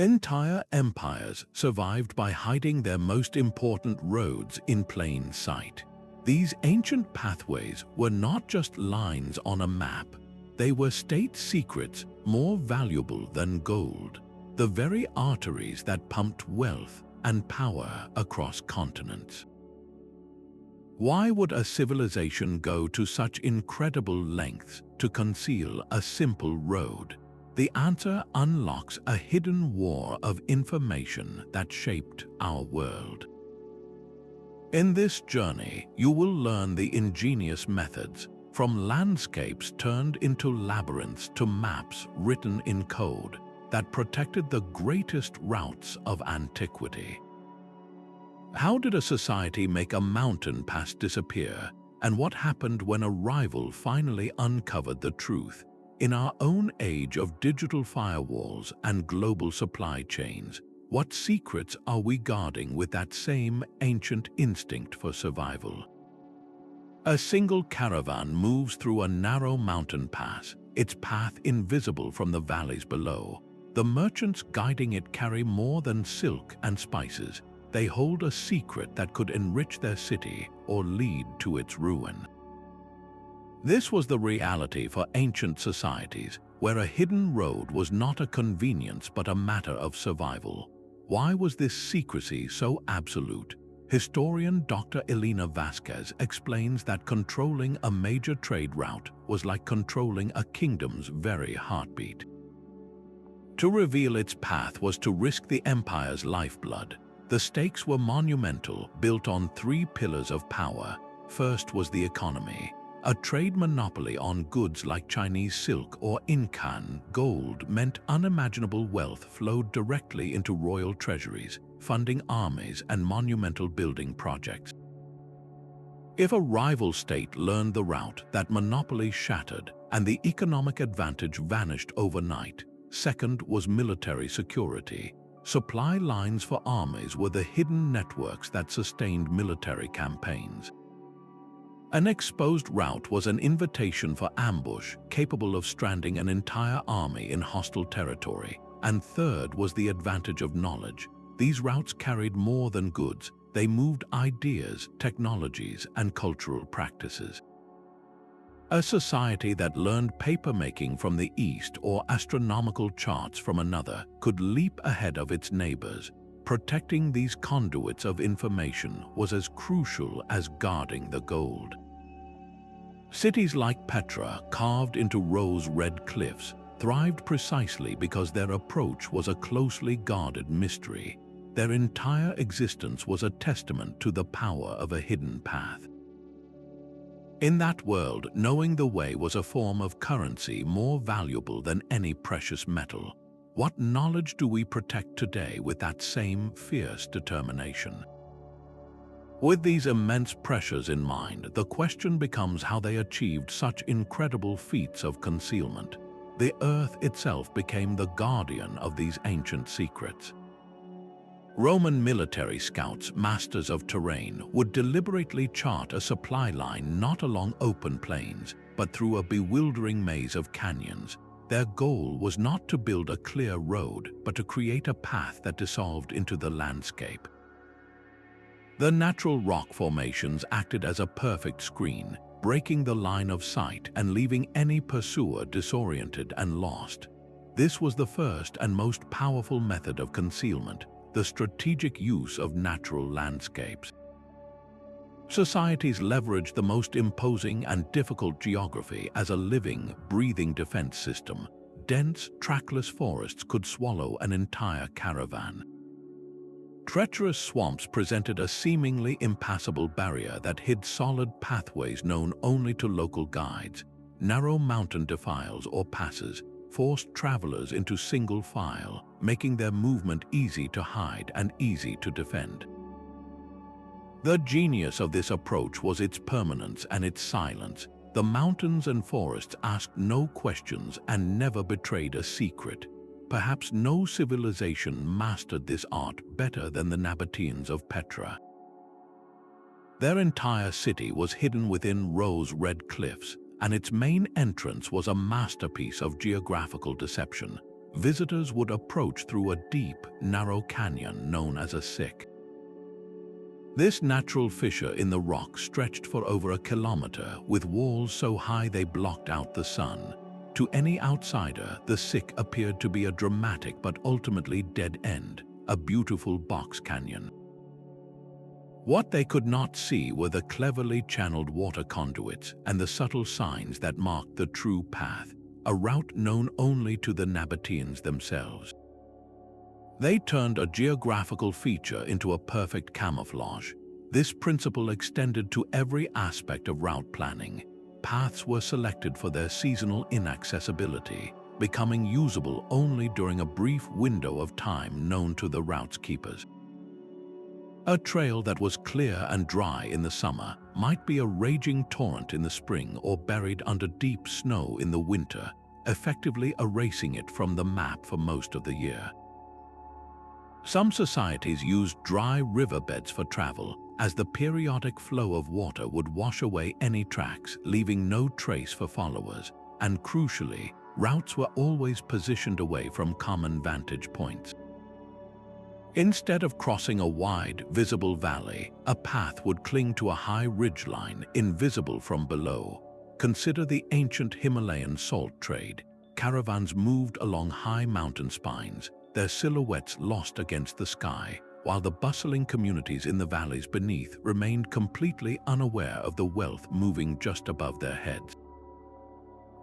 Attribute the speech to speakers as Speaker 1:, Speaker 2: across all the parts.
Speaker 1: Entire empires survived by hiding their most important roads in plain sight. These ancient pathways were not just lines on a map. They were state secrets more valuable than gold, the very arteries that pumped wealth and power across continents. Why would a civilization go to such incredible lengths to conceal a simple road? The answer unlocks a hidden war of information that shaped our world. In this journey, you will learn the ingenious methods, from landscapes turned into labyrinths to maps written in code, that protected the greatest routes of antiquity. How did a society make a mountain pass disappear, and what happened when a rival finally uncovered the truth? In our own age of digital firewalls and global supply chains, what secrets are we guarding with that same ancient instinct for survival? A single caravan moves through a narrow mountain pass, its path invisible from the valleys below. The merchants guiding it carry more than silk and spices. They hold a secret that could enrich their city or lead to its ruin. This was the reality for ancient societies, where a hidden road was not a convenience but a matter of survival. Why was this secrecy so absolute? Historian Dr. Elena Vasquez explains that controlling a major trade route was like controlling a kingdom's very heartbeat. To reveal its path was to risk the empire's lifeblood. The stakes were monumental, built on three pillars of power. First was the economy. A trade monopoly on goods like Chinese silk or Incan gold meant unimaginable wealth flowed directly into royal treasuries, funding armies and monumental building projects. If a rival state learned the route, that monopoly shattered and the economic advantage vanished overnight. Second was military security. Supply lines for armies were the hidden networks that sustained military campaigns. An exposed route was an invitation for ambush, capable of stranding an entire army in hostile territory. And third was the advantage of knowledge. These routes carried more than goods. They moved ideas, technologies, and cultural practices. A society that learned papermaking from the East or astronomical charts from another could leap ahead of its neighbors. Protecting these conduits of information was as crucial as guarding the gold. Cities like Petra, carved into rose-red cliffs, thrived precisely because their approach was a closely guarded mystery. Their entire existence was a testament to the power of a hidden path. In that world, knowing the way was a form of currency more valuable than any precious metal. What knowledge do we protect today with that same fierce determination? With these immense pressures in mind, the question becomes how they achieved such incredible feats of concealment. The earth itself became the guardian of these ancient secrets. Roman military scouts, masters of terrain, would deliberately chart a supply line not along open plains, but through a bewildering maze of canyons. Their goal was not to build a clear road, but to create a path that dissolved into the landscape. The natural rock formations acted as a perfect screen, breaking the line of sight and leaving any pursuer disoriented and lost. This was the first and most powerful method of concealment, the strategic use of natural landscapes. Societies leveraged the most imposing and difficult geography as a living, breathing defense system. Dense, trackless forests could swallow an entire caravan. Treacherous swamps presented a seemingly impassable barrier that hid solid pathways known only to local guides. Narrow mountain defiles or passes forced travelers into single file, making their movement easy to hide and easy to defend. The genius of this approach was its permanence and its silence. The mountains and forests asked no questions and never betrayed a secret. Perhaps no civilization mastered this art better than the Nabateans of Petra. Their entire city was hidden within rose-red cliffs, and its main entrance was a masterpiece of geographical deception. visitors would approach through a deep, narrow canyon known as a sick. This natural fissure in the rock stretched for over a kilometer, with walls so high they blocked out the sun. To any outsider, the sick appeared to be a dramatic but ultimately dead end, a beautiful box canyon. What they could not see were the cleverly channeled water conduits and the subtle signs that marked the true path, a route known only to the Nabateans themselves. They turned a geographical feature into a perfect camouflage. This principle extended to every aspect of route planning. Paths were selected for their seasonal inaccessibility, becoming usable only during a brief window of time known to the route's keepers. A trail that was clear and dry in the summer might be a raging torrent in the spring or buried under deep snow in the winter, effectively erasing it from the map for most of the year. Some societies used dry riverbeds for travel, as the periodic flow of water would wash away any tracks, leaving no trace for followers, and crucially, routes were always positioned away from common vantage points. Instead of crossing a wide, visible valley, a path would cling to a high ridgeline, invisible from below. Consider the ancient Himalayan salt trade. Caravans moved along high mountain spines, their silhouettes lost against the sky, while the bustling communities in the valleys beneath remained completely unaware of the wealth moving just above their heads.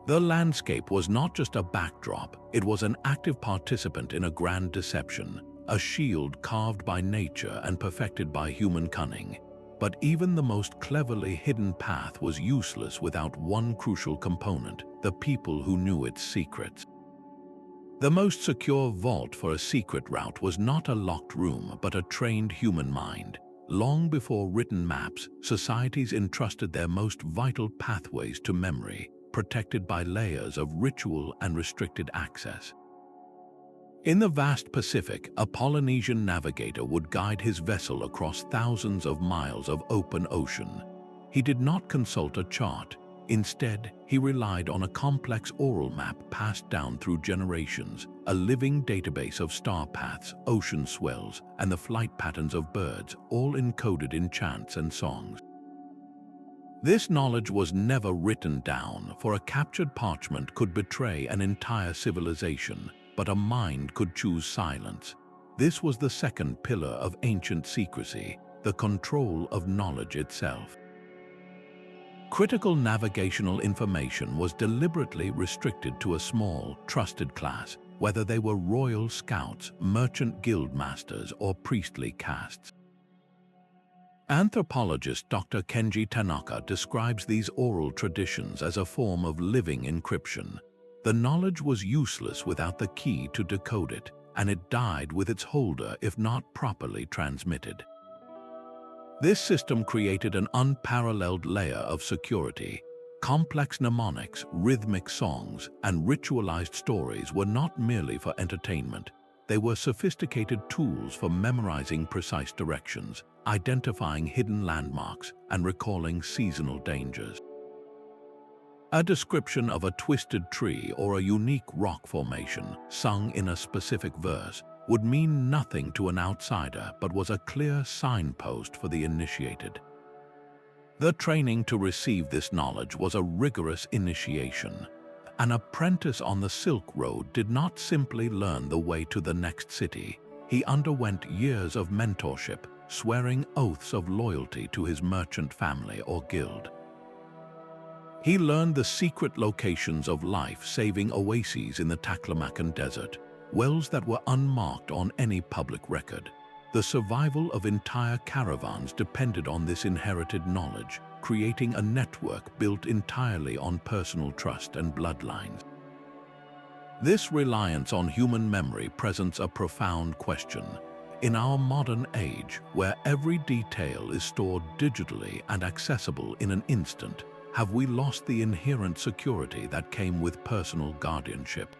Speaker 1: The landscape was not just a backdrop, it was an active participant in a grand deception, a shield carved by nature and perfected by human cunning. But even the most cleverly hidden path was useless without one crucial component: the people who knew its secrets. The most secure vault for a secret route was not a locked room, but a trained human mind. Long before written maps, societies entrusted their most vital pathways to memory, protected by layers of ritual and restricted access. In the vast Pacific, a Polynesian navigator would guide his vessel across thousands of miles of open ocean. He did not consult a chart. Instead, he relied on a complex oral map passed down through generations, a living database of star paths, ocean swells, and the flight patterns of birds, all encoded in chants and songs. This knowledge was never written down, for a captured parchment could betray an entire civilization, but a mind could choose silence. This was the second pillar of ancient secrecy, the control of knowledge itself. Critical navigational information was deliberately restricted to a small, trusted class, whether they were royal scouts, merchant guild masters, or priestly castes. Anthropologist Dr. Kenji Tanaka describes these oral traditions as a form of living encryption. The knowledge was useless without the key to decode it, and it died with its holder if not properly transmitted. This system created an unparalleled layer of security. Complex mnemonics, rhythmic songs, and ritualized stories were not merely for entertainment. They were sophisticated tools for memorizing precise directions, identifying hidden landmarks, and recalling seasonal dangers. A description of a twisted tree or a unique rock formation, sung in a specific verse, would mean nothing to an outsider but was a clear signpost for the initiated. The training to receive this knowledge was a rigorous initiation. An apprentice on the Silk Road did not simply learn the way to the next city. He underwent years of mentorship, swearing oaths of loyalty to his merchant family or guild. He learned the secret locations of life-saving oases in the Taklamakan Desert, wells that were unmarked on any public record. The survival of entire caravans depended on this inherited knowledge, creating a network built entirely on personal trust and bloodlines. This reliance on human memory presents a profound question. In our modern age, where every detail is stored digitally and accessible in an instant, have we lost the inherent security that came with personal guardianship?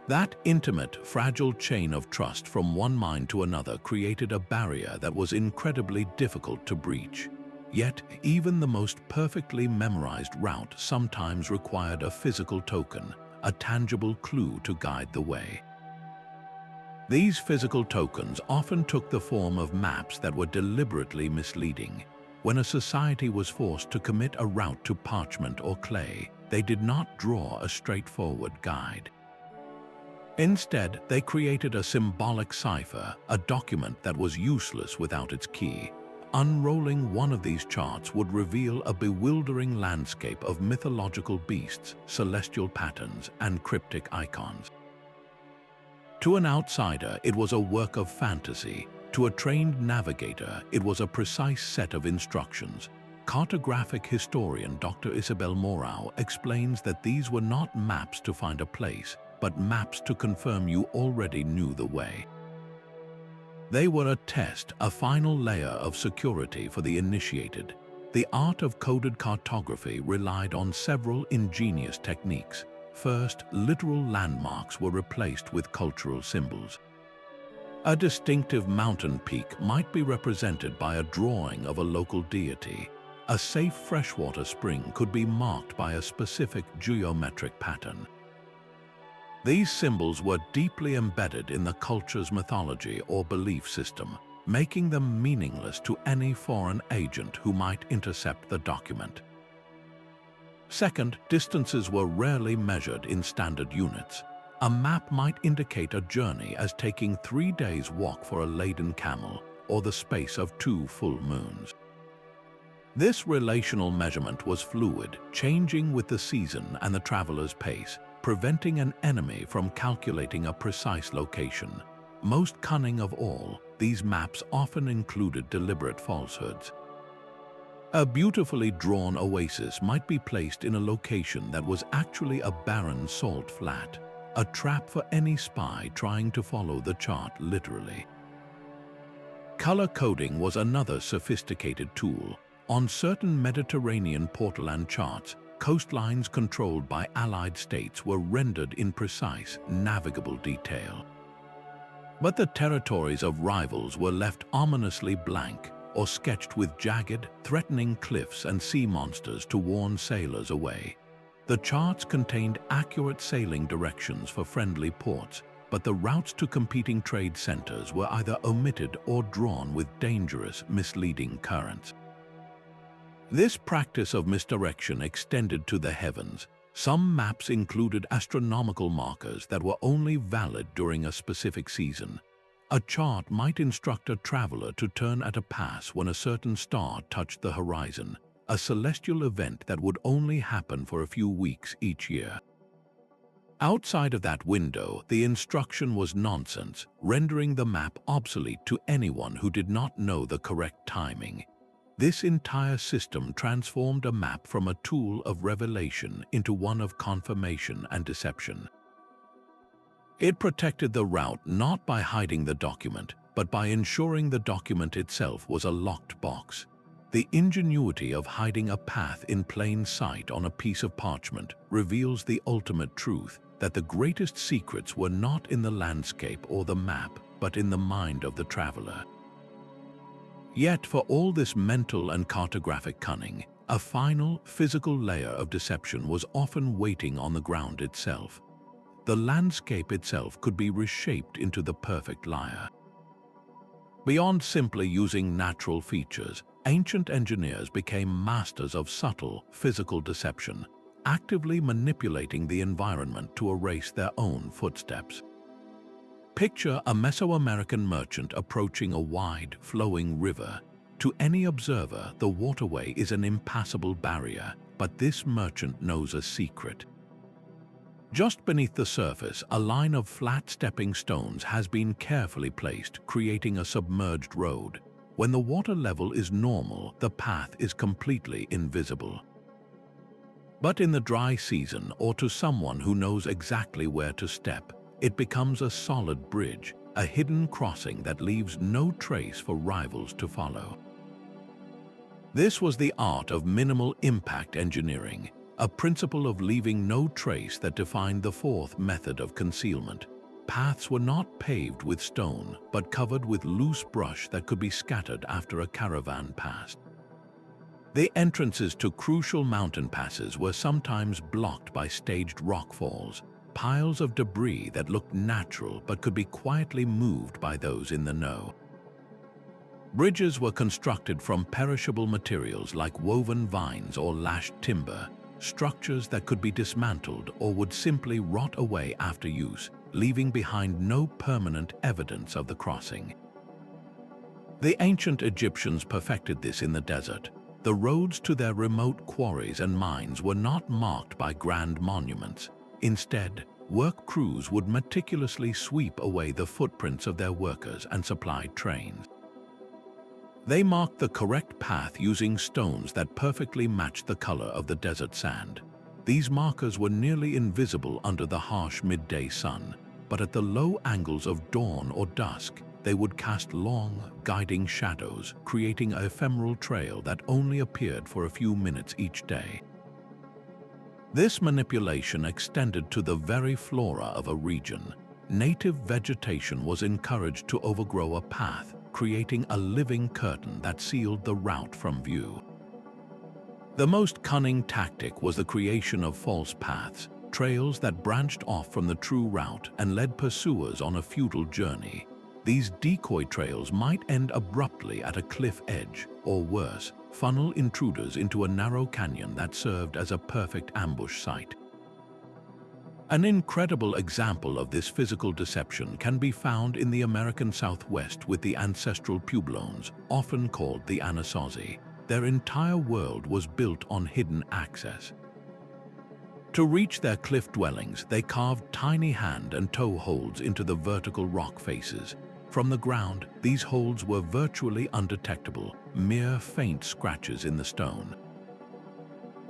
Speaker 1: That intimate, fragile chain of trust from one mind to another created a barrier that was incredibly difficult to breach. Yet, even the most perfectly memorized route sometimes required a physical token, a tangible clue to guide the way. These physical tokens often took the form of maps that were deliberately misleading. When a society was forced to commit a route to parchment or clay, they did not draw a straightforward guide. Instead, they created a symbolic cipher, a document that was useless without its key. Unrolling one of these charts would reveal a bewildering landscape of mythological beasts, celestial patterns, and cryptic icons. To an outsider, it was a work of fantasy. To a trained navigator, it was a precise set of instructions. Cartographic historian Dr. Isabel Morau explains that these were not maps to find a place, but maps to confirm you already knew the way. They were a test, a final layer of security for the initiated. The art of coded cartography relied on several ingenious techniques. First, literal landmarks were replaced with cultural symbols. A distinctive mountain peak might be represented by a drawing of a local deity. A safe freshwater spring could be marked by a specific geometric pattern. These symbols were deeply embedded in the culture's mythology or belief system, making them meaningless to any foreign agent who might intercept the document. Second, distances were rarely measured in standard units. A map might indicate a journey as taking 3 days' walk for a laden camel, or the space of 2 full moons. This relational measurement was fluid, changing with the season and the traveler's pace, preventing an enemy from calculating a precise location. Most cunning of all, these maps often included deliberate falsehoods. A beautifully drawn oasis might be placed in a location that was actually a barren salt flat, a trap for any spy trying to follow the chart literally. Color coding was another sophisticated tool. On certain Mediterranean portolan charts, coastlines controlled by allied states were rendered in precise, navigable detail. But the territories of rivals were left ominously blank, or sketched with jagged, threatening cliffs and sea monsters to warn sailors away. The charts contained accurate sailing directions for friendly ports, but the routes to competing trade centers were either omitted or drawn with dangerous, misleading currents. This practice of misdirection extended to the heavens. Some maps included astronomical markers that were only valid during a specific season. A chart might instruct a traveler to turn at a pass when a certain star touched the horizon, a celestial event that would only happen for a few weeks each year. Outside of that window, the instruction was nonsense, rendering the map obsolete to anyone who did not know the correct timing. This entire system transformed a map from a tool of revelation into one of confirmation and deception. It protected the route not by hiding the document, but by ensuring the document itself was a locked box. The ingenuity of hiding a path in plain sight on a piece of parchment reveals the ultimate truth, that the greatest secrets were not in the landscape or the map, but in the mind of the traveler. Yet for all this mental and cartographic cunning, a final, physical layer of deception was often waiting on the ground itself. The landscape itself could be reshaped into the perfect liar. Beyond simply using natural features, ancient engineers became masters of subtle, physical deception, actively manipulating the environment to erase their own footsteps. Picture a Mesoamerican merchant approaching a wide, flowing river. To any observer, the waterway is an impassable barrier, but this merchant knows a secret. Just beneath the surface, a line of flat stepping stones has been carefully placed, creating a submerged road. When the water level is normal, the path is completely invisible. But in the dry season, or to someone who knows exactly where to step, it becomes a solid bridge, a hidden crossing that leaves no trace for rivals to follow. This was the art of minimal impact engineering, a principle of leaving no trace that defined the fourth method of concealment. Paths were not paved with stone, but covered with loose brush that could be scattered after a caravan passed. The entrances to crucial mountain passes were sometimes blocked by staged rock falls, piles of debris that looked natural but could be quietly moved by those in the know. Bridges were constructed from perishable materials like woven vines or lashed timber, structures that could be dismantled or would simply rot away after use, leaving behind no permanent evidence of the crossing. The ancient Egyptians perfected this in the desert. The roads to their remote quarries and mines were not marked by grand monuments. Instead, work crews would meticulously sweep away the footprints of their workers and supplied trains. They marked the correct path using stones that perfectly matched the color of the desert sand. These markers were nearly invisible under the harsh midday sun, but at the low angles of dawn or dusk, they would cast long, guiding shadows, creating an ephemeral trail that only appeared for a few minutes each day. This manipulation extended to the very flora of a region. Native vegetation was encouraged to overgrow a path, creating a living curtain that sealed the route from view. The most cunning tactic was the creation of false paths, trails that branched off from the true route and led pursuers on a futile journey. These decoy trails might end abruptly at a cliff edge, or worse, funnel intruders into a narrow canyon that served as a perfect ambush site. An incredible example of this physical deception can be found in the American Southwest with the ancestral Pueblones, often called the Anasazi. Their entire world was built on hidden access. To reach their cliff dwellings, they carved tiny hand and toe holds into the vertical rock faces. From the ground, these holds were virtually undetectable, mere faint scratches in the stone.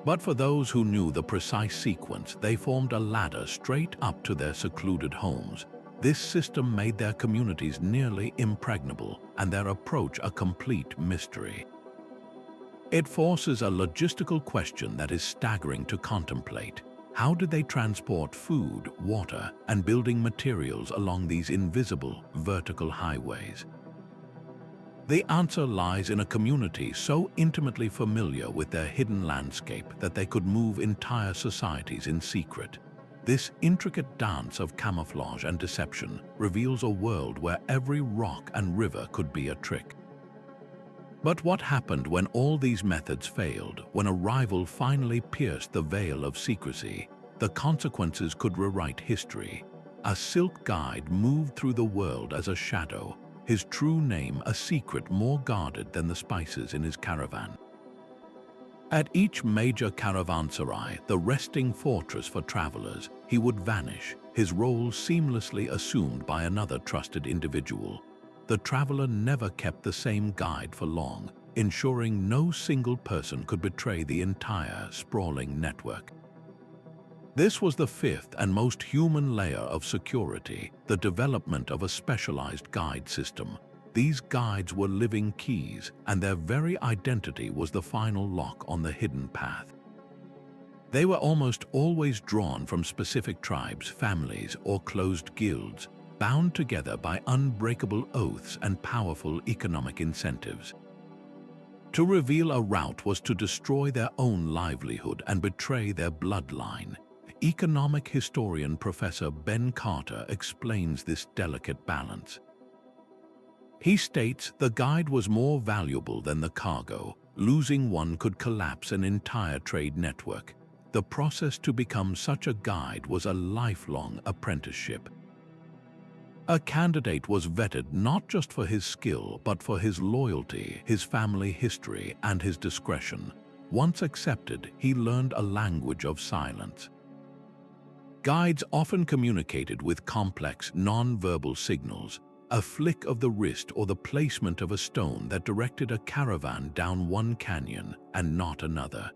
Speaker 1: But for those who knew the precise sequence, they formed a ladder straight up to their secluded homes. This system made their communities nearly impregnable and their approach a complete mystery. It forces a logistical question that is staggering to contemplate. How did they transport food, water, and building materials along these invisible, vertical highways? The answer lies in a community so intimately familiar with their hidden landscape that they could move entire societies in secret. This intricate dance of camouflage and deception reveals a world where every rock and river could be a trick. But what happened when all these methods failed, when a rival finally pierced the veil of secrecy? The consequences could rewrite history. A silk guide moved through the world as a shadow, his true name a secret more guarded than the spices in his caravan. At each major caravanserai, the resting fortress for travelers, he would vanish, his role seamlessly assumed by another trusted individual. The traveler never kept the same guide for long, ensuring no single person could betray the entire sprawling network. This was the fifth and most human layer of security, the development of a specialized guide system. These guides were living keys, and their very identity was the final lock on the hidden path. They were almost always drawn from specific tribes, families, or closed guilds, bound together by unbreakable oaths and powerful economic incentives. To reveal a route was to destroy their own livelihood and betray their bloodline. Economic historian Professor Ben Carter explains this delicate balance. He states the guide was more valuable than the cargo. Losing one could collapse an entire trade network. The process to become such a guide was a lifelong apprenticeship. A candidate was vetted not just for his skill, but for his loyalty, his family history, and his discretion. Once accepted, he learned a language of silence. Guides often communicated with complex, non-verbal signals, a flick of the wrist or the placement of a stone that directed a caravan down one canyon and not another.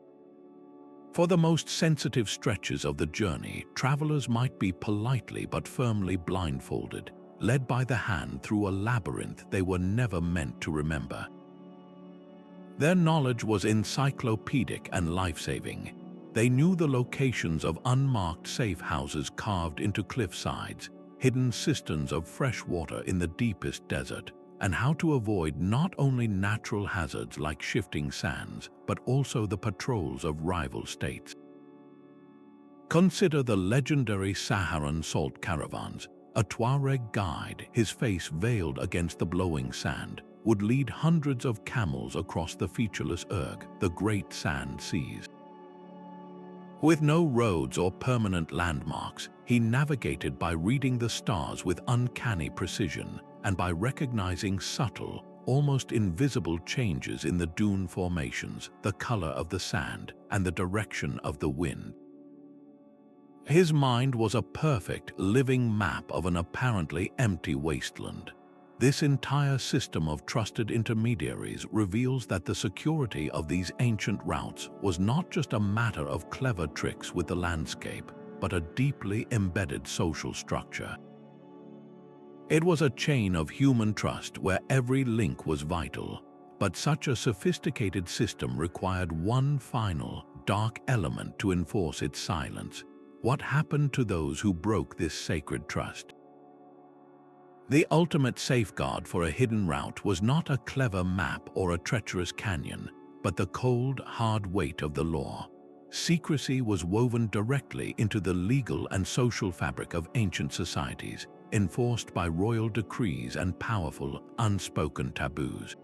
Speaker 1: For the most sensitive stretches of the journey, travelers might be politely but firmly blindfolded, led by the hand through a labyrinth they were never meant to remember. Their knowledge was encyclopedic and life-saving. They knew the locations of unmarked safe houses carved into cliff sides, hidden cisterns of fresh water in the deepest desert, and how to avoid not only natural hazards like shifting sands, but also the patrols of rival states. Consider the legendary Saharan salt caravans. A Tuareg guide, his face veiled against the blowing sand, would lead hundreds of camels across the featureless erg, the Great Sand Seas. With no roads or permanent landmarks, he navigated by reading the stars with uncanny precision and by recognizing subtle, almost invisible changes in the dune formations, the color of the sand, and the direction of the wind. His mind was a perfect, living map of an apparently empty wasteland. This entire system of trusted intermediaries reveals that the security of these ancient routes was not just a matter of clever tricks with the landscape, but a deeply embedded social structure. It was a chain of human trust where every link was vital, but such a sophisticated system required one final, dark element to enforce its silence. What happened to those who broke this sacred trust? The ultimate safeguard for a hidden route was not a clever map or a treacherous canyon, but the cold, hard weight of the law. Secrecy was woven directly into the legal and social fabric of ancient societies, enforced by royal decrees and powerful, unspoken taboos.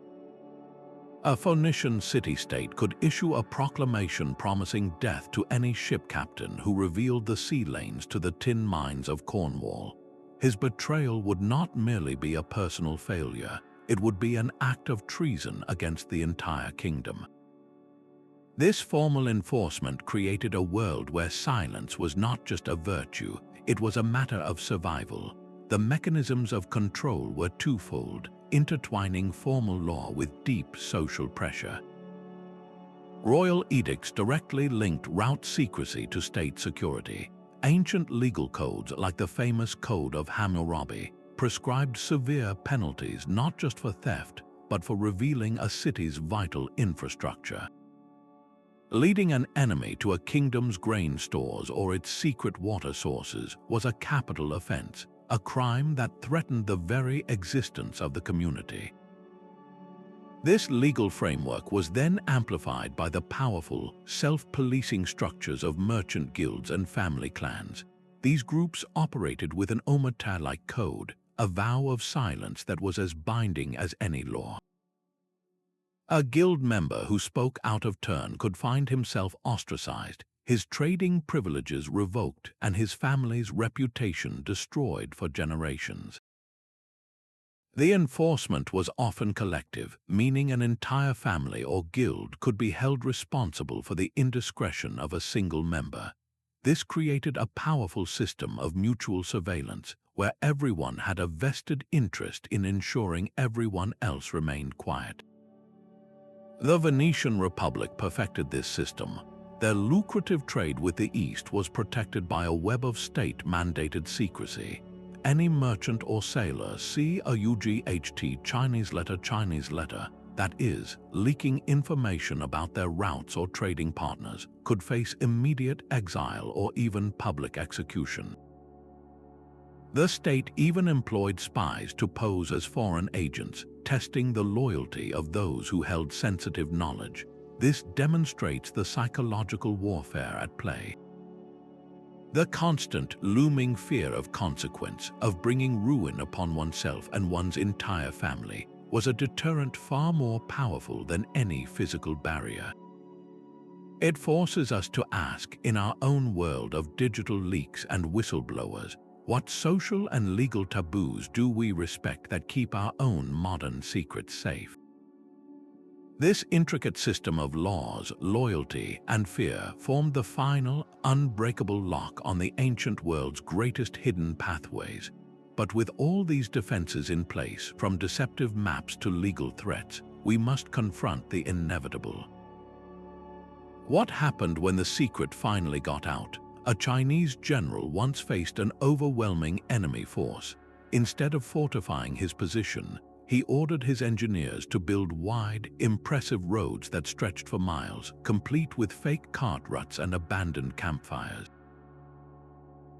Speaker 1: A Phoenician city-state could issue a proclamation promising death to any ship captain who revealed the sea lanes to the tin mines of Cornwall. His betrayal would not merely be a personal failure, it would be an act of treason against the entire kingdom. This formal enforcement created a world where silence was not just a virtue, it was a matter of survival. The mechanisms of control were twofold, intertwining formal law with deep social pressure. Royal edicts directly linked route secrecy to state security. Ancient legal codes, like the famous Code of Hammurabi, prescribed severe penalties not just for theft, but for revealing a city's vital infrastructure. Leading an enemy to a kingdom's grain stores or its secret water sources was a capital offense, a crime that threatened the very existence of the community. This legal framework was then amplified by the powerful, self-policing structures of merchant guilds and family clans. These groups operated with an omerta-like code, a vow of silence that was as binding as any law. A guild member who spoke out of turn could find himself ostracized, his trading privileges revoked, and his family's reputation destroyed for generations. The enforcement was often collective, meaning an entire family or guild could be held responsible for the indiscretion of a single member. This created a powerful system of mutual surveillance, where everyone had a vested interest in ensuring everyone else remained quiet. The Venetian Republic perfected this system. Their lucrative trade with the East was protected by a web of state-mandated secrecy. Any merchant or sailor see a UGHT Chinese letter, that is, leaking information about their routes or trading partners, could face immediate exile or even public execution. The state even employed spies to pose as foreign agents, testing the loyalty of those who held sensitive knowledge. This demonstrates the psychological warfare at play. The constant, looming fear of consequence, of bringing ruin upon oneself and one's entire family, was a deterrent far more powerful than any physical barrier. It forces us to ask, in our own world of digital leaks and whistleblowers, what social and legal taboos do we respect that keep our own modern secrets safe? This intricate system of laws, loyalty, and fear formed the final, unbreakable lock on the ancient world's greatest hidden pathways. But with all these defenses in place, from deceptive maps to legal threats, we must confront the inevitable. What happened when the secret finally got out? A Chinese general once faced an overwhelming enemy force. Instead of fortifying his position, he ordered his engineers to build wide, impressive roads that stretched for miles, complete with fake cart ruts and abandoned campfires.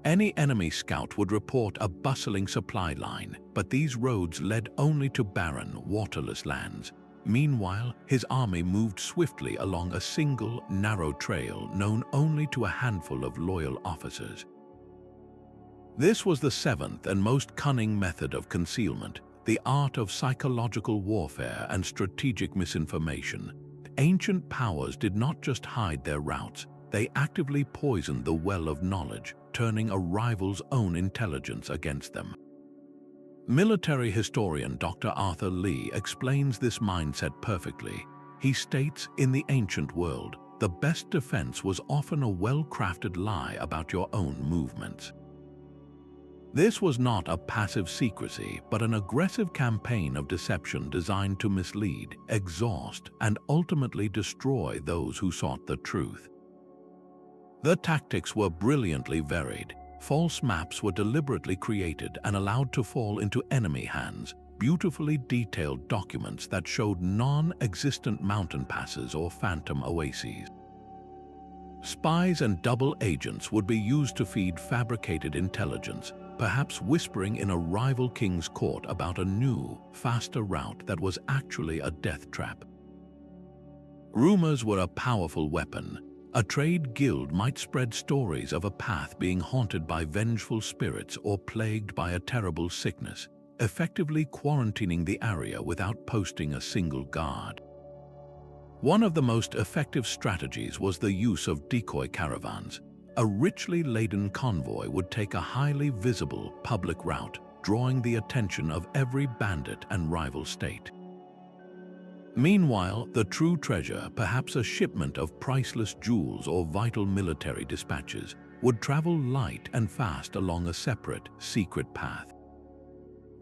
Speaker 1: Any enemy scout would report a bustling supply line, but these roads led only to barren, waterless lands. Meanwhile, his army moved swiftly along a single, narrow trail known only to a handful of loyal officers. This was the seventh and most cunning method of concealment, the art of psychological warfare and strategic misinformation. Ancient powers did not just hide their routes, they actively poisoned the well of knowledge, turning a rival's own intelligence against them. Military historian Dr. Arthur Lee explains this mindset perfectly. He states, in the ancient world, the best defense was often a well-crafted lie about your own movements. This was not a passive secrecy, but an aggressive campaign of deception designed to mislead, exhaust, and ultimately destroy those who sought the truth. The tactics were brilliantly varied. False maps were deliberately created and allowed to fall into enemy hands, beautifully detailed documents that showed non-existent mountain passes or phantom oases. Spies and double agents would be used to feed fabricated intelligence, perhaps whispering in a rival king's court about a new, faster route that was actually a death trap. Rumors were a powerful weapon. A trade guild might spread stories of a path being haunted by vengeful spirits or plagued by a terrible sickness, effectively quarantining the area without posting a single guard. One of the most effective strategies was the use of decoy caravans. A richly laden convoy would take a highly visible public route, drawing the attention of every bandit and rival state. Meanwhile, the true treasure, perhaps a shipment of priceless jewels or vital military dispatches, would travel light and fast along a separate, secret path.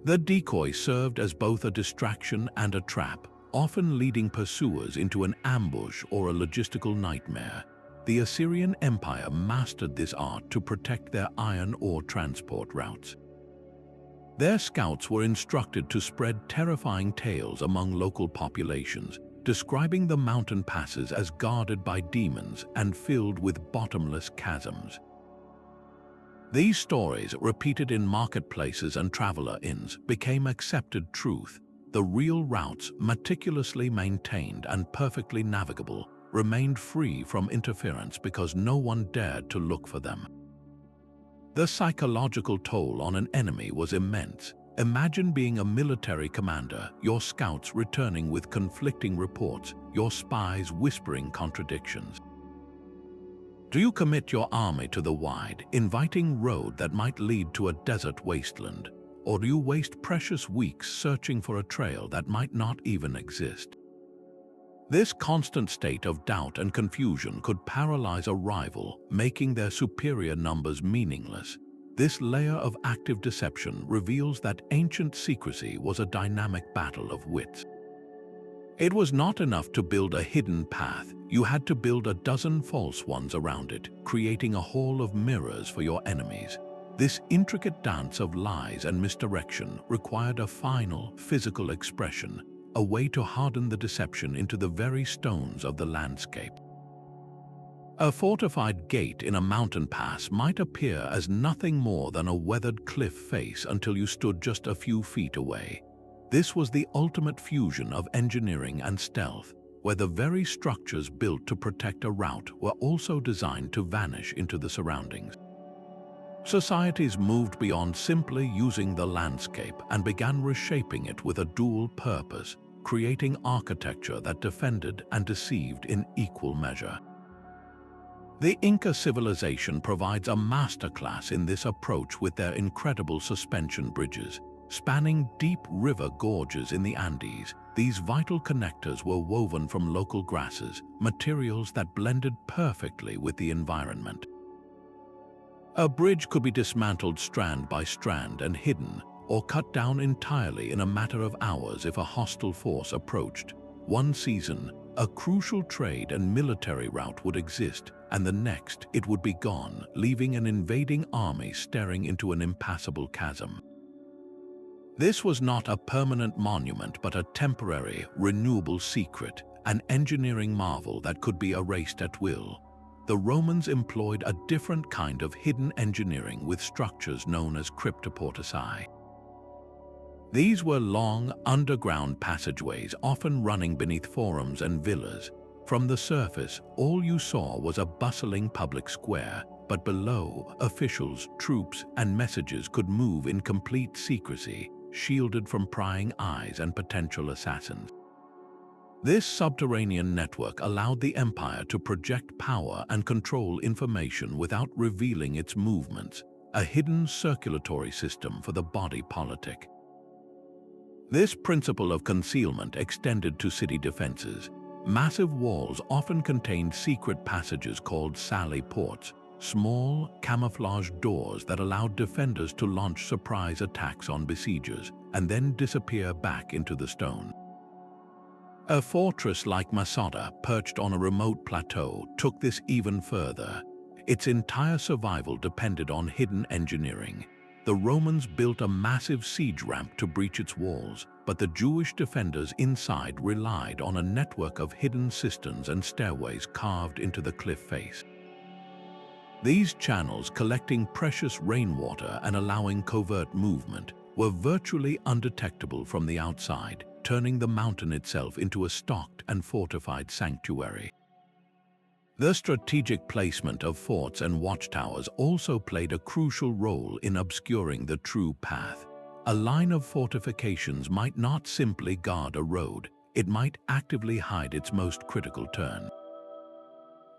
Speaker 1: The decoy served as both a distraction and a trap, often leading pursuers into an ambush or a logistical nightmare. The Assyrian Empire mastered this art to protect their iron ore transport routes. Their scouts were instructed to spread terrifying tales among local populations, describing the mountain passes as guarded by demons and filled with bottomless chasms. These stories, repeated in marketplaces and traveler inns, became accepted truth. The real routes, meticulously maintained and perfectly navigable, remained free from interference because no one dared to look for them. The psychological toll on an enemy was immense. Imagine being a military commander, your scouts returning with conflicting reports, your spies whispering contradictions. Do you commit your army to the wide, inviting road that might lead to a desert wasteland? Or do you waste precious weeks searching for a trail that might not even exist? This constant state of doubt and confusion could paralyze a rival, making their superior numbers meaningless. This layer of active deception reveals that ancient secrecy was a dynamic battle of wits. It was not enough to build a hidden path, you had to build a dozen false ones around it, creating a hall of mirrors for your enemies. This intricate dance of lies and misdirection required a final, physical expression, a way to harden the deception into the very stones of the landscape. A fortified gate in a mountain pass might appear as nothing more than a weathered cliff face until you stood just a few feet away. This was the ultimate fusion of engineering and stealth, where the very structures built to protect a route were also designed to vanish into the surroundings. Societies moved beyond simply using the landscape and began reshaping it with a dual purpose, creating architecture that defended and deceived in equal measure. The Inca civilization provides a masterclass in this approach with their incredible suspension bridges. Spanning deep river gorges in the Andes, these vital connectors were woven from local grasses, materials that blended perfectly with the environment. A bridge could be dismantled strand by strand and hidden, or cut down entirely in a matter of hours if a hostile force approached. One season, a crucial trade and military route would exist, and the next it would be gone, leaving an invading army staring into an impassable chasm. This was not a permanent monument but a temporary, renewable secret, an engineering marvel that could be erased at will. The Romans employed a different kind of hidden engineering with structures known as cryptoportici. These were long, underground passageways, often running beneath forums and villas. From the surface, all you saw was a bustling public square, but below, officials, troops, and messages could move in complete secrecy, shielded from prying eyes and potential assassins. This subterranean network allowed the empire to project power and control information without revealing its movements, a hidden circulatory system for the body politic. This principle of concealment extended to city defenses. Massive walls often contained secret passages called sally ports, small, camouflaged doors that allowed defenders to launch surprise attacks on besiegers and then disappear back into the stone. A fortress like Masada, perched on a remote plateau, took this even further. Its entire survival depended on hidden engineering. The Romans built a massive siege ramp to breach its walls, but the Jewish defenders inside relied on a network of hidden cisterns and stairways carved into the cliff face. These channels, collecting precious rainwater and allowing covert movement, were virtually undetectable from the outside, turning the mountain itself into a stocked and fortified sanctuary. The strategic placement of forts and watchtowers also played a crucial role in obscuring the true path. A line of fortifications might not simply guard a road, it might actively hide its most critical turn.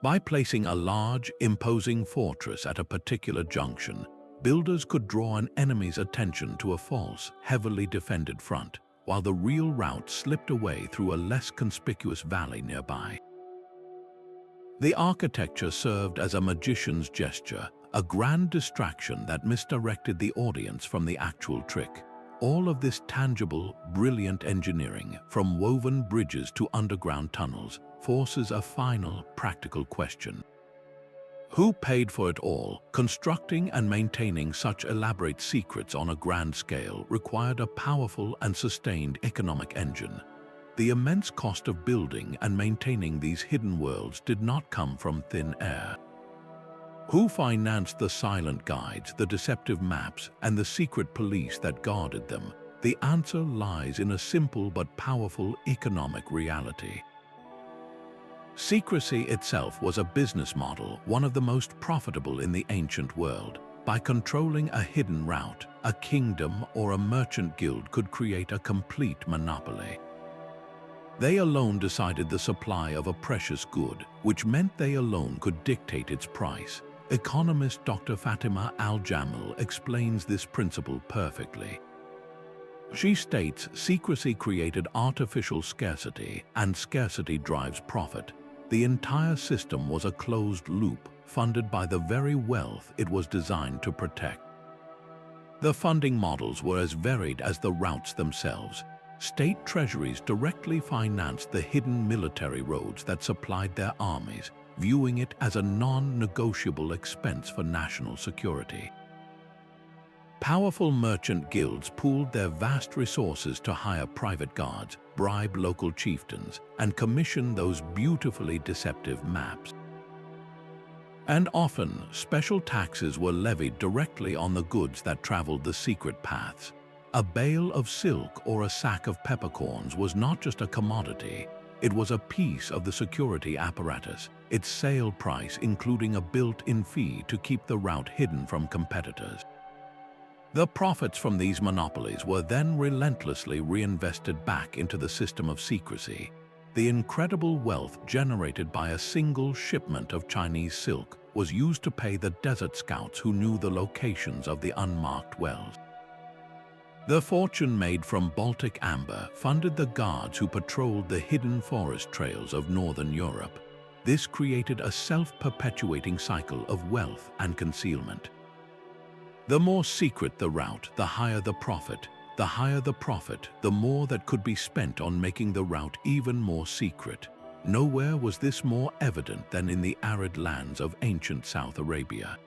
Speaker 1: By placing a large, imposing fortress at a particular junction, builders could draw an enemy's attention to a false, heavily defended front, while the real route slipped away through a less conspicuous valley nearby. The architecture served as a magician's gesture, a grand distraction that misdirected the audience from the actual trick. All of this tangible, brilliant engineering, from woven bridges to underground tunnels, forces a final, practical question. Who paid for it all? Constructing and maintaining such elaborate secrets on a grand scale required a powerful and sustained economic engine. The immense cost of building and maintaining these hidden worlds did not come from thin air. Who financed the silent guides, the deceptive maps, and the secret police that guarded them? The answer lies in a simple but powerful economic reality. Secrecy itself was a business model, one of the most profitable in the ancient world. By controlling a hidden route, a kingdom or a merchant guild could create a complete monopoly. They alone decided the supply of a precious good, which meant they alone could dictate its price. Economist Dr. Fatima Al-Jamal explains this principle perfectly. She states, secrecy created artificial scarcity, and scarcity drives profit. The entire system was a closed loop, funded by the very wealth it was designed to protect. The funding models were as varied as the routes themselves. State treasuries directly financed the hidden military roads that supplied their armies, viewing it as a non-negotiable expense for national security. Powerful merchant guilds pooled their vast resources to hire private guards, bribe local chieftains, and commission those beautifully deceptive maps. And often, special taxes were levied directly on the goods that traveled the secret paths. A bale of silk or a sack of peppercorns was not just a commodity, it was a piece of the security apparatus, its sale price including a built-in fee to keep the route hidden from competitors. The profits from these monopolies were then relentlessly reinvested back into the system of secrecy. The incredible wealth generated by a single shipment of Chinese silk was used to pay the desert scouts who knew the locations of the unmarked wells. The fortune made from Baltic amber funded the guards who patrolled the hidden forest trails of northern Europe. This created a self-perpetuating cycle of wealth and concealment. The more secret the route, the higher the profit. The higher the profit, the more that could be spent on making the route even more secret. Nowhere was this more evident than in the arid lands of ancient South Arabia.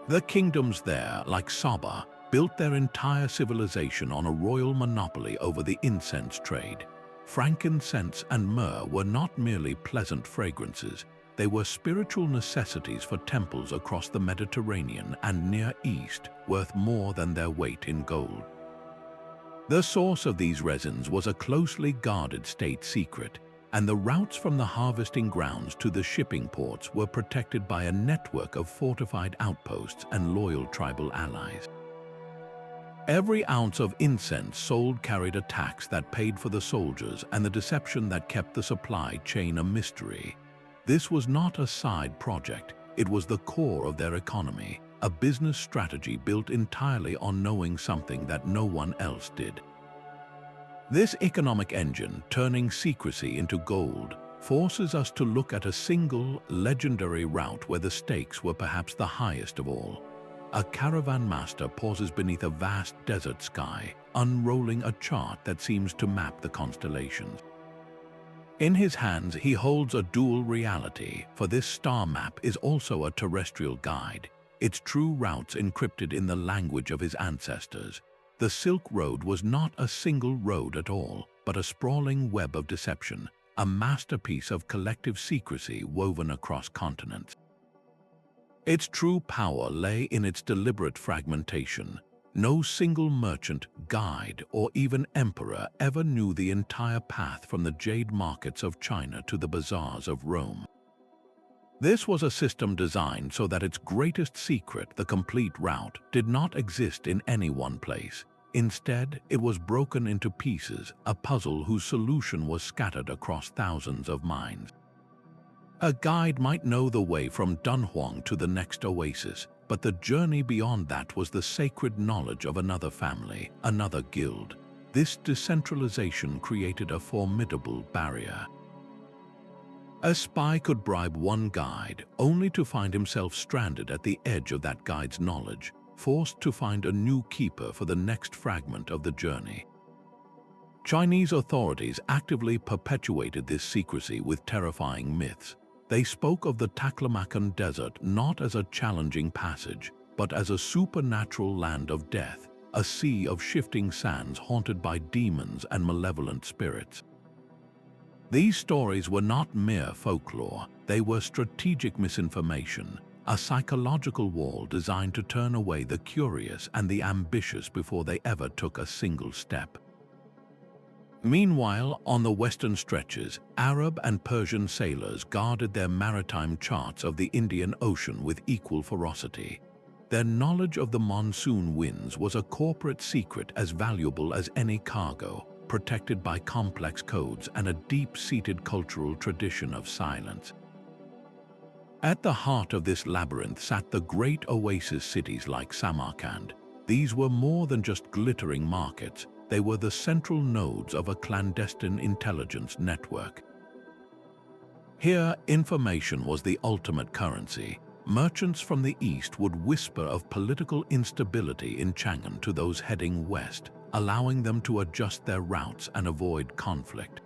Speaker 1: The kingdoms there, like Saba, built their entire civilization on a royal monopoly over the incense trade. Frankincense and myrrh were not merely pleasant fragrances, they were spiritual necessities for temples across the Mediterranean and Near East, worth more than their weight in gold. The source of these resins was a closely guarded state secret, and the routes from the harvesting grounds to the shipping ports were protected by a network of fortified outposts and loyal tribal allies. Every ounce of incense sold carried a tax that paid for the soldiers and the deception that kept the supply chain a mystery. This was not a side project, it was the core of their economy, a business strategy built entirely on knowing something that no one else did. This economic engine, turning secrecy into gold, forces us to look at a single, legendary route where the stakes were perhaps the highest of all. A caravan master pauses beneath a vast desert sky, unrolling a chart that seems to map the constellations. In his hands, he holds a dual reality, for this star map is also a terrestrial guide, its true routes encrypted in the language of his ancestors. The Silk Road was not a single road at all, but a sprawling web of deception, a masterpiece of collective secrecy woven across continents. Its true power lay in its deliberate fragmentation. No single merchant, guide, or even emperor ever knew the entire path from the jade markets of China to the bazaars of Rome. This was a system designed so that its greatest secret, the complete route, did not exist in any one place. Instead, it was broken into pieces, a puzzle whose solution was scattered across thousands of minds. A guide might know the way from Dunhuang to the next oasis, but the journey beyond that was the sacred knowledge of another family, another guild. This decentralization created a formidable barrier. A spy could bribe one guide, only to find himself stranded at the edge of that guide's knowledge, forced to find a new keeper for the next fragment of the journey. Chinese authorities actively perpetuated this secrecy with terrifying myths. They spoke of the Taklamakan Desert not as a challenging passage, but as a supernatural land of death, a sea of shifting sands haunted by demons and malevolent spirits. These stories were not mere folklore, they were strategic misinformation, a psychological wall designed to turn away the curious and the ambitious before they ever took a single step. Meanwhile, on the western stretches, Arab and Persian sailors guarded their maritime charts of the Indian Ocean with equal ferocity. Their knowledge of the monsoon winds was a corporate secret as valuable as any cargo, protected by complex codes and a deep-seated cultural tradition of silence. At the heart of this labyrinth sat the great oasis cities like Samarkand. These were more than just glittering markets. They were the central nodes of a clandestine intelligence network. Here, information was the ultimate currency. Merchants from the east would whisper of political instability in Chang'an to those heading west, allowing them to adjust their routes and avoid conflict.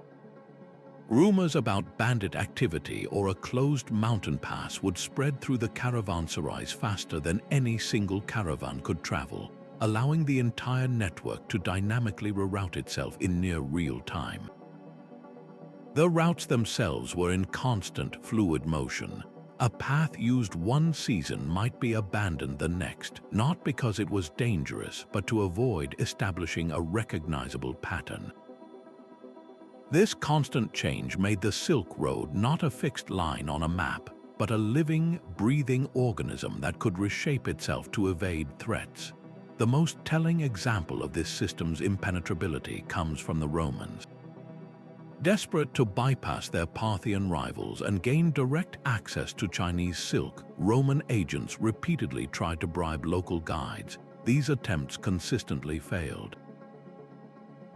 Speaker 1: Rumors about bandit activity or a closed mountain pass would spread through the caravanserais faster than any single caravan could travel, allowing the entire network to dynamically reroute itself in near real time. The routes themselves were in constant, fluid motion. A path used one season might be abandoned the next, not because it was dangerous, but to avoid establishing a recognizable pattern. This constant change made the Silk Road not a fixed line on a map, but a living, breathing organism that could reshape itself to evade threats. The most telling example of this system's impenetrability comes from the Romans. Desperate to bypass their Parthian rivals and gain direct access to Chinese silk, Roman agents repeatedly tried to bribe local guides. These attempts consistently failed.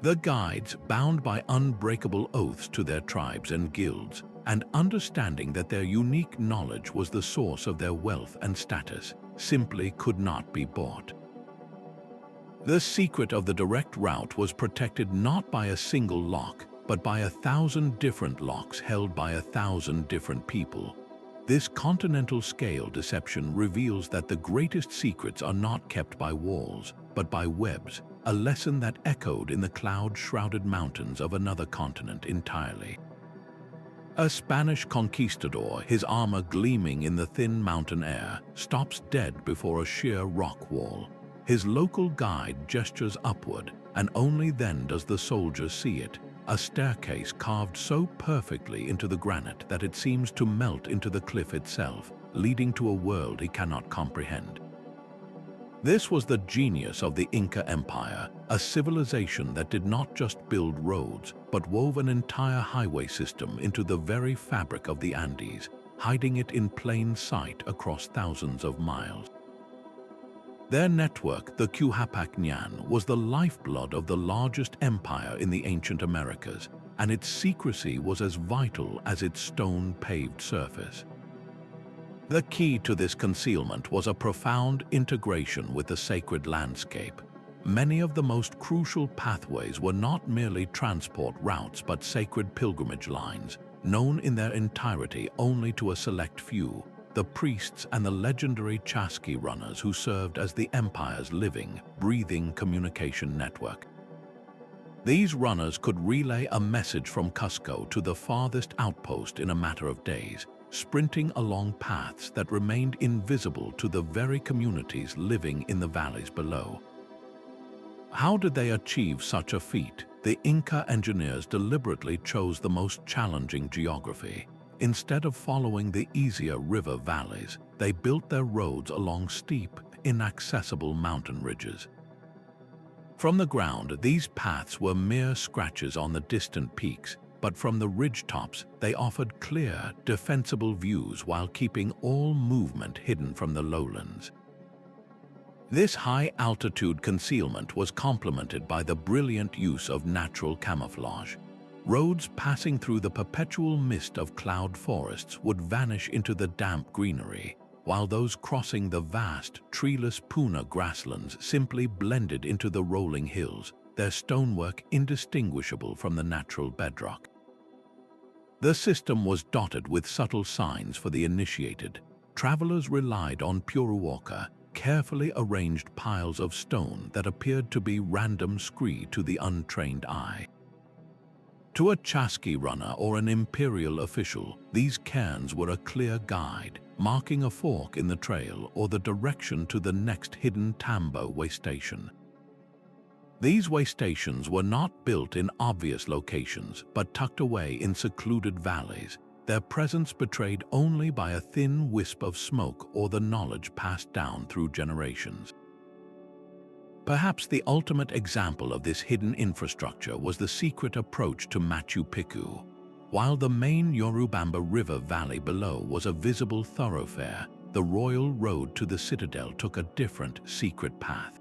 Speaker 1: The guides, bound by unbreakable oaths to their tribes and guilds, and understanding that their unique knowledge was the source of their wealth and status, simply could not be bought. The secret of the direct route was protected not by a single lock, but by 1,000 different locks held by 1,000 different people. This continental-scale deception reveals that the greatest secrets are not kept by walls, but by webs, a lesson that echoed in the cloud-shrouded mountains of another continent entirely. A Spanish conquistador, his armor gleaming in the thin mountain air, stops dead before a sheer rock wall. His local guide gestures upward, and only then does the soldier see it, a staircase carved so perfectly into the granite that it seems to melt into the cliff itself, leading to a world he cannot comprehend. This was the genius of the Inca Empire, a civilization that did not just build roads, but wove an entire highway system into the very fabric of the Andes, hiding it in plain sight across thousands of miles. Their network, the Cuhapacñan, was the lifeblood of the largest empire in the ancient Americas, and its secrecy was as vital as its stone-paved surface. The key to this concealment was a profound integration with the sacred landscape. Many of the most crucial pathways were not merely transport routes but sacred pilgrimage lines, known in their entirety only to a select few, the priests and the legendary Chasqui Runners who served as the empire's living, breathing communication network. These runners could relay a message from Cusco to the farthest outpost in a matter of days, sprinting along paths that remained invisible to the very communities living in the valleys below. How did they achieve such a feat? The Inca engineers deliberately chose the most challenging geography. Instead of following the easier river valleys, they built their roads along steep, inaccessible mountain ridges. From the ground, these paths were mere scratches on the distant peaks, but from the ridgetops, they offered clear, defensible views while keeping all movement hidden from the lowlands. This high-altitude concealment was complemented by the brilliant use of natural camouflage. Roads passing through the perpetual mist of cloud forests would vanish into the damp greenery, while those crossing the vast, treeless Puna grasslands simply blended into the rolling hills, their stonework indistinguishable from the natural bedrock. The system was dotted with subtle signs for the initiated. Travelers relied on puruoka, carefully arranged piles of stone that appeared to be random scree to the untrained eye. To a Chasqui runner or an imperial official, these cairns were a clear guide, marking a fork in the trail or the direction to the next hidden tambo way station. These way stations were not built in obvious locations, but tucked away in secluded valleys, their presence betrayed only by a thin wisp of smoke or the knowledge passed down through generations. Perhaps the ultimate example of this hidden infrastructure was the secret approach to Machu Picchu. While the main Yorubamba River valley below was a visible thoroughfare, the royal road to the citadel took a different, secret path.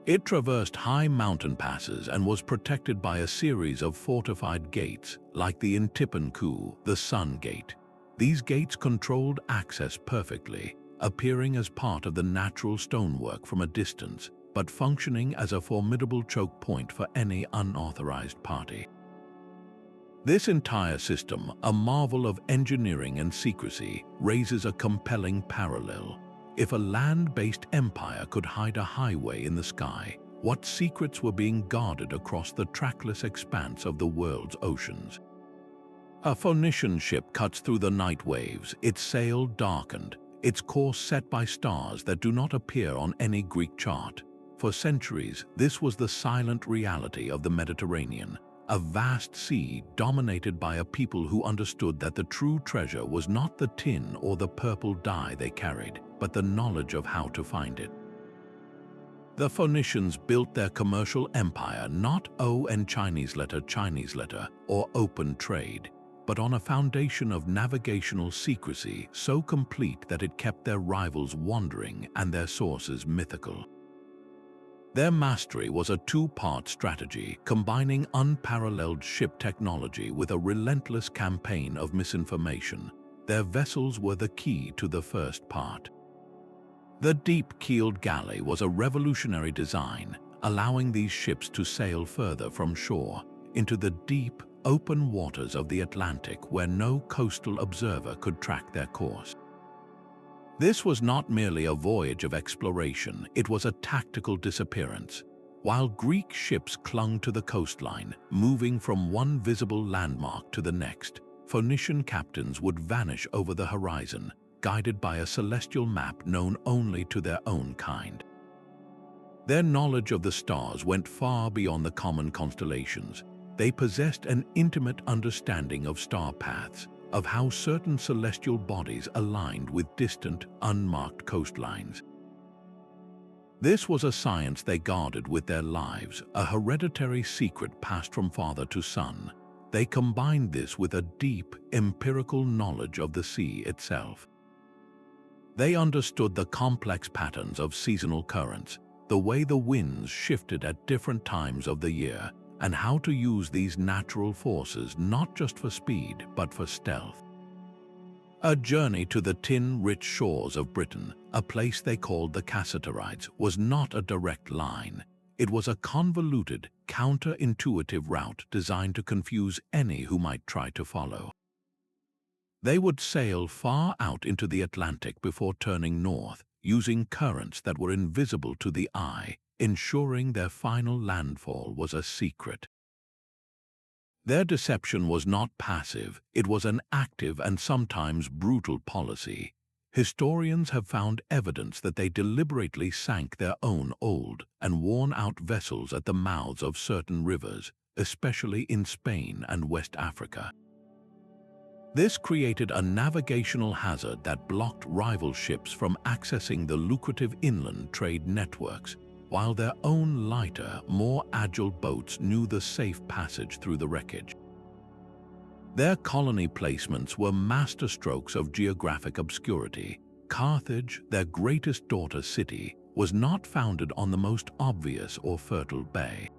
Speaker 1: It traversed high mountain passes and was protected by a series of fortified gates, like the Intipanku, the Sun Gate. These gates controlled access perfectly, appearing as part of the natural stonework from a distance, but functioning as a formidable choke point for any unauthorized party. This entire system, a marvel of engineering and secrecy, raises a compelling parallel. If a land-based empire could hide a highway in the sky, what secrets were being guarded across the trackless expanse of the world's oceans? A Phoenician ship cuts through the night waves, its sail darkened, its course set by stars that do not appear on any Greek chart. For centuries, this was the silent reality of the Mediterranean, a vast sea dominated by a people who understood that the true treasure was not the tin or the purple dye they carried, but the knowledge of how to find it. The Phoenicians built their commercial empire not on Chinese letter or open trade, but on a foundation of navigational secrecy so complete that it kept their rivals wandering and their sources mythical. Their mastery was a two-part strategy, combining unparalleled ship technology with a relentless campaign of misinformation. Their vessels were the key to the first part. The deep-keeled galley was a revolutionary design, allowing these ships to sail further from shore into the deep, open waters of the Atlantic where no coastal observer could track their course. This was not merely a voyage of exploration, it was a tactical disappearance. While Greek ships clung to the coastline, moving from one visible landmark to the next, Phoenician captains would vanish over the horizon, guided by a celestial map known only to their own kind. Their knowledge of the stars went far beyond the common constellations. They possessed an intimate understanding of star paths, of how certain celestial bodies aligned with distant, unmarked coastlines. This was a science they guarded with their lives, a hereditary secret passed from father to son. They combined this with a deep, empirical knowledge of the sea itself. They understood the complex patterns of seasonal currents, the way the winds shifted at different times of the year, and how to use these natural forces not just for speed but for stealth. A journey to the tin-rich shores of Britain, a place they called the Cassitarides, was not a direct line. It was a convoluted, counterintuitive route designed to confuse any who might try to follow. They would sail far out into the Atlantic before turning north, using currents that were invisible to the eye, ensuring their final landfall was a secret. Their deception was not passive, it was an active and sometimes brutal policy. Historians have found evidence that they deliberately sank their own old and worn-out vessels at the mouths of certain rivers, especially in Spain and West Africa. This created a navigational hazard that blocked rival ships from accessing the lucrative inland trade networks, while their own lighter, more agile boats knew the safe passage through the wreckage. Their colony placements were masterstrokes of geographic obscurity. Carthage, their greatest daughter city, was not founded on the most obvious or fertile bay.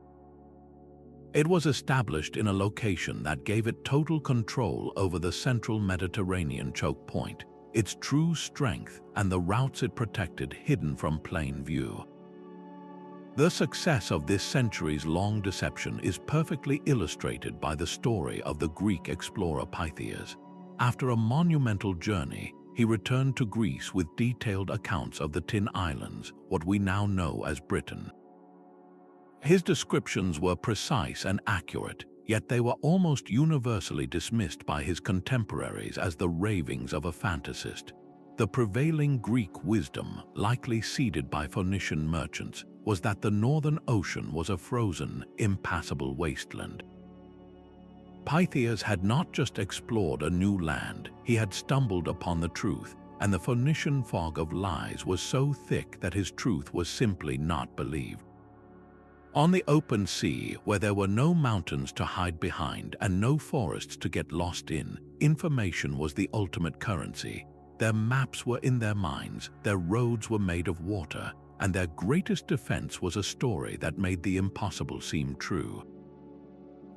Speaker 1: It was established in a location that gave it total control over the central Mediterranean choke point, its true strength and the routes it protected hidden from plain view. The success of this centuries-long deception is perfectly illustrated by the story of the Greek explorer Pytheas. After a monumental journey, he returned to Greece with detailed accounts of the Tin Islands, what we now know as Britain. His descriptions were precise and accurate, yet they were almost universally dismissed by his contemporaries as the ravings of a fantasist. The prevailing Greek wisdom, likely seeded by Phoenician merchants, was that the Northern Ocean was a frozen, impassable wasteland. Pytheas had not just explored a new land, he had stumbled upon the truth, and the Phoenician fog of lies was so thick that his truth was simply not believed. On the open sea, where there were no mountains to hide behind and no forests to get lost in, information was the ultimate currency. Their maps were in their minds, their roads were made of water, and their greatest defense was a story that made the impossible seem true.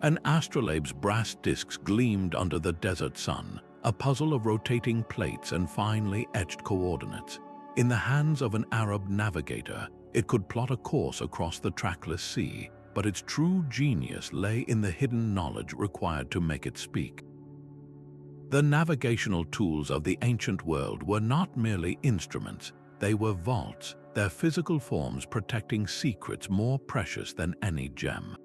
Speaker 1: An astrolabe's brass discs gleamed under the desert sun, a puzzle of rotating plates and finely etched coordinates. In the hands of an Arab navigator, it could plot a course across the trackless sea, but its true genius lay in the hidden knowledge required to make it speak. The navigational tools of the ancient world were not merely instruments, they were vaults, their physical forms protecting secrets more precious than any gem.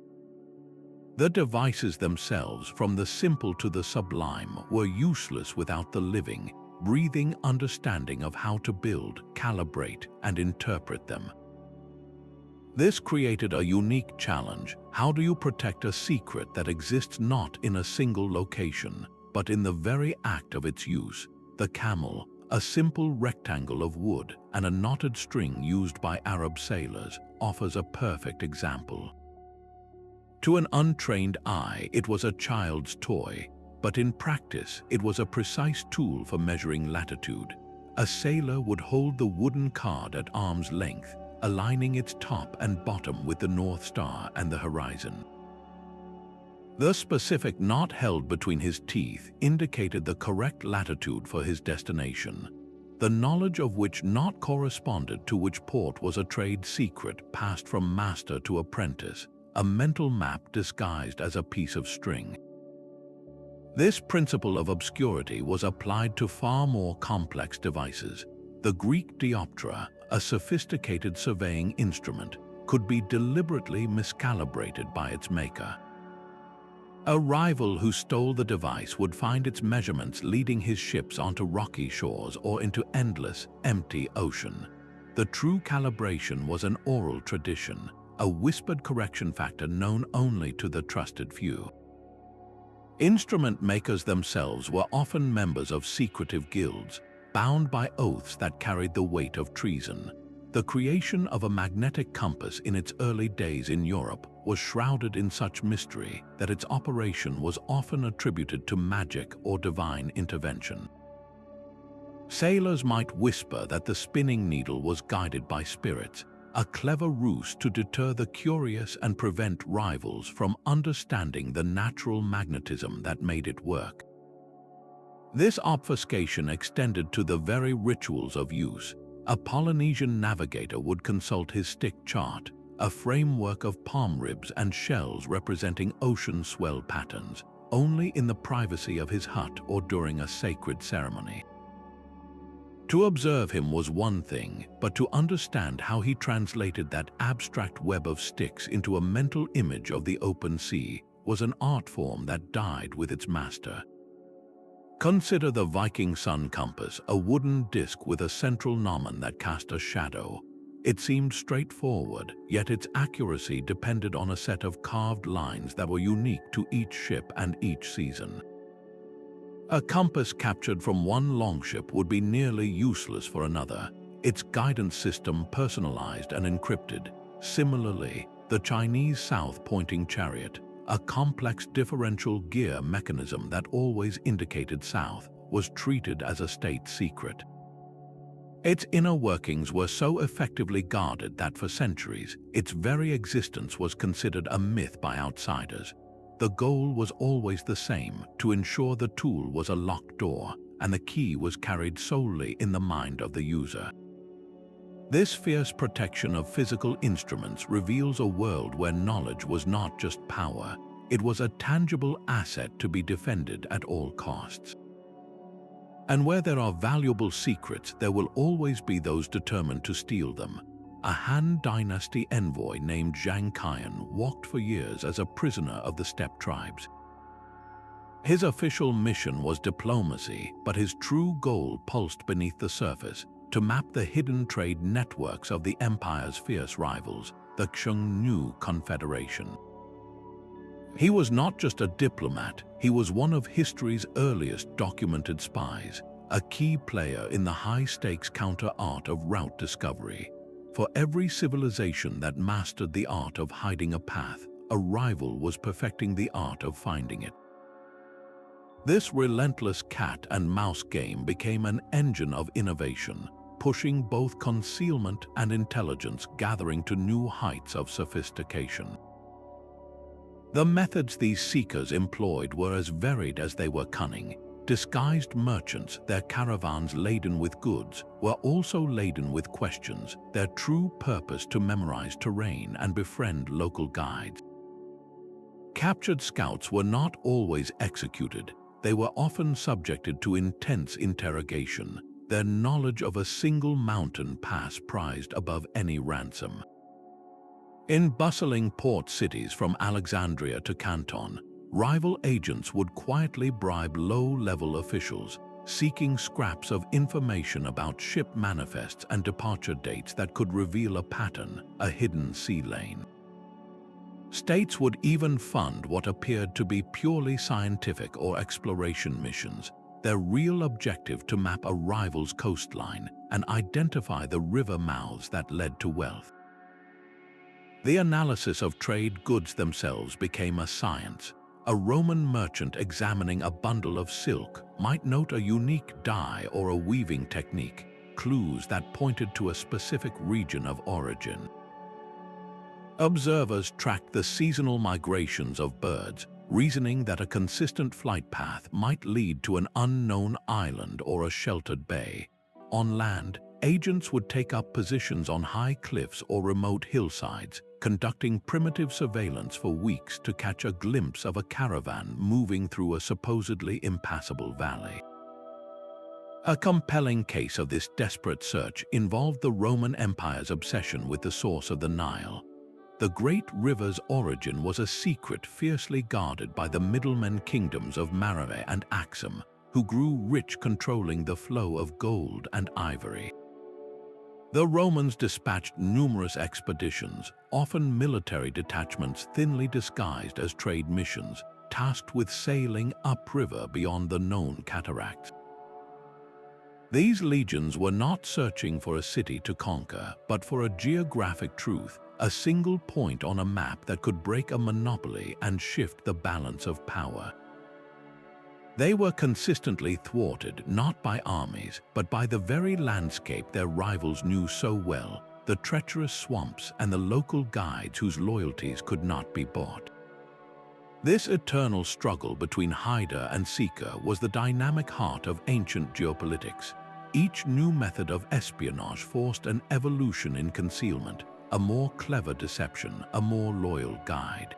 Speaker 1: The devices themselves, from the simple to the sublime, were useless without the living, breathing understanding of how to build, calibrate, and interpret them. This created a unique challenge. How do you protect a secret that exists not in a single location, but in the very act of its use? The camel, a simple rectangle of wood and a knotted string used by Arab sailors, offers a perfect example. To an untrained eye, it was a child's toy, but in practice, it was a precise tool for measuring latitude. A sailor would hold the wooden card at arm's length, aligning its top and bottom with the North Star and the horizon. The specific knot held between his teeth indicated the correct latitude for his destination, the knowledge of which knot corresponded to which port was a trade secret passed from master to apprentice, a mental map disguised as a piece of string. This principle of obscurity was applied to far more complex devices. The Greek dioptra, a sophisticated surveying instrument, could be deliberately miscalibrated by its maker. A rival who stole the device would find its measurements leading his ships onto rocky shores or into endless, empty ocean. The true calibration was an oral tradition, a whispered correction factor known only to the trusted few. Instrument makers themselves were often members of secretive guilds, bound by oaths that carried the weight of treason. The creation of a magnetic compass in its early days in Europe was shrouded in such mystery that its operation was often attributed to magic or divine intervention. Sailors might whisper that the spinning needle was guided by spirits, a clever ruse to deter the curious and prevent rivals from understanding the natural magnetism that made it work. This obfuscation extended to the very rituals of use. A Polynesian navigator would consult his stick chart, a framework of palm ribs and shells representing ocean swell patterns, only in the privacy of his hut or during a sacred ceremony. To observe him was one thing, but to understand how he translated that abstract web of sticks into a mental image of the open sea was an art form that died with its master. Consider the Viking sun compass, a wooden disc with a central gnomon that cast a shadow. It seemed straightforward, yet its accuracy depended on a set of carved lines that were unique to each ship and each season. A compass captured from one longship would be nearly useless for another, its guidance system personalized and encrypted. Similarly, the Chinese south-pointing chariot, a complex differential gear mechanism that always indicated south, was treated as a state secret. Its inner workings were so effectively guarded that for centuries, its very existence was considered a myth by outsiders. The goal was always the same, to ensure the tool was a locked door, and the key was carried solely in the mind of the user. This fierce protection of physical instruments reveals a world where knowledge was not just power, it was a tangible asset to be defended at all costs. And where there are valuable secrets, there will always be those determined to steal them. A Han Dynasty envoy named Zhang Qian walked for years as a prisoner of the steppe tribes. His official mission was diplomacy, but his true goal pulsed beneath the surface, to map the hidden trade networks of the empire's fierce rivals, the Xiongnu Confederation. He was not just a diplomat, he was one of history's earliest documented spies, a key player in the high-stakes counter-art of route discovery. For every civilization that mastered the art of hiding a path, a rival was perfecting the art of finding it. This relentless cat-and-mouse game became an engine of innovation, pushing both concealment and intelligence, gathering to new heights of sophistication. The methods these seekers employed were as varied as they were cunning. Disguised merchants, their caravans laden with goods, were also laden with questions, their true purpose to memorize terrain and befriend local guides. Captured scouts were not always executed. They were often subjected to intense interrogation, their knowledge of a single mountain pass prized above any ransom. In bustling port cities from Alexandria to Canton, rival agents would quietly bribe low-level officials, seeking scraps of information about ship manifests and departure dates that could reveal a pattern, a hidden sea lane. States would even fund what appeared to be purely scientific or exploration missions, their real objective to map a rival's coastline and identify the river mouths that led to wealth. The analysis of trade goods themselves became a science. A Roman merchant examining a bundle of silk might note a unique dye or a weaving technique, clues that pointed to a specific region of origin. Observers tracked the seasonal migrations of birds, reasoning that a consistent flight path might lead to an unknown island or a sheltered bay. On land, agents would take up positions on high cliffs or remote hillsides, conducting primitive surveillance for weeks to catch a glimpse of a caravan moving through a supposedly impassable valley. A compelling case of this desperate search involved the Roman Empire's obsession with the source of the Nile. The great river's origin was a secret fiercely guarded by the middlemen kingdoms of Marave and Axum, who grew rich controlling the flow of gold and ivory. The Romans dispatched numerous expeditions, often military detachments thinly disguised as trade missions, tasked with sailing upriver beyond the known cataracts. These legions were not searching for a city to conquer, but for a geographic truth, a single point on a map that could break a monopoly and shift the balance of power. They were consistently thwarted not by armies, but by the very landscape their rivals knew so well, the treacherous swamps and the local guides whose loyalties could not be bought. This eternal struggle between hider and seeker was the dynamic heart of ancient geopolitics. Each new method of espionage forced an evolution in concealment, a more clever deception, a more loyal guide.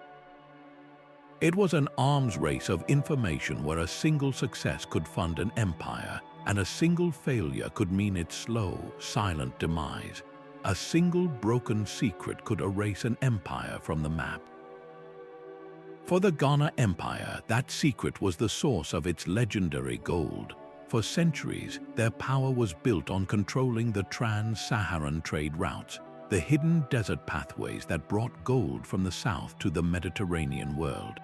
Speaker 1: It was an arms race of information where a single success could fund an empire, and a single failure could mean its slow, silent demise. A single broken secret could erase an empire from the map. For the Ghana Empire, that secret was the source of its legendary gold. For centuries, their power was built on controlling the trans-Saharan trade routes, the hidden desert pathways that brought gold from the south to the Mediterranean world.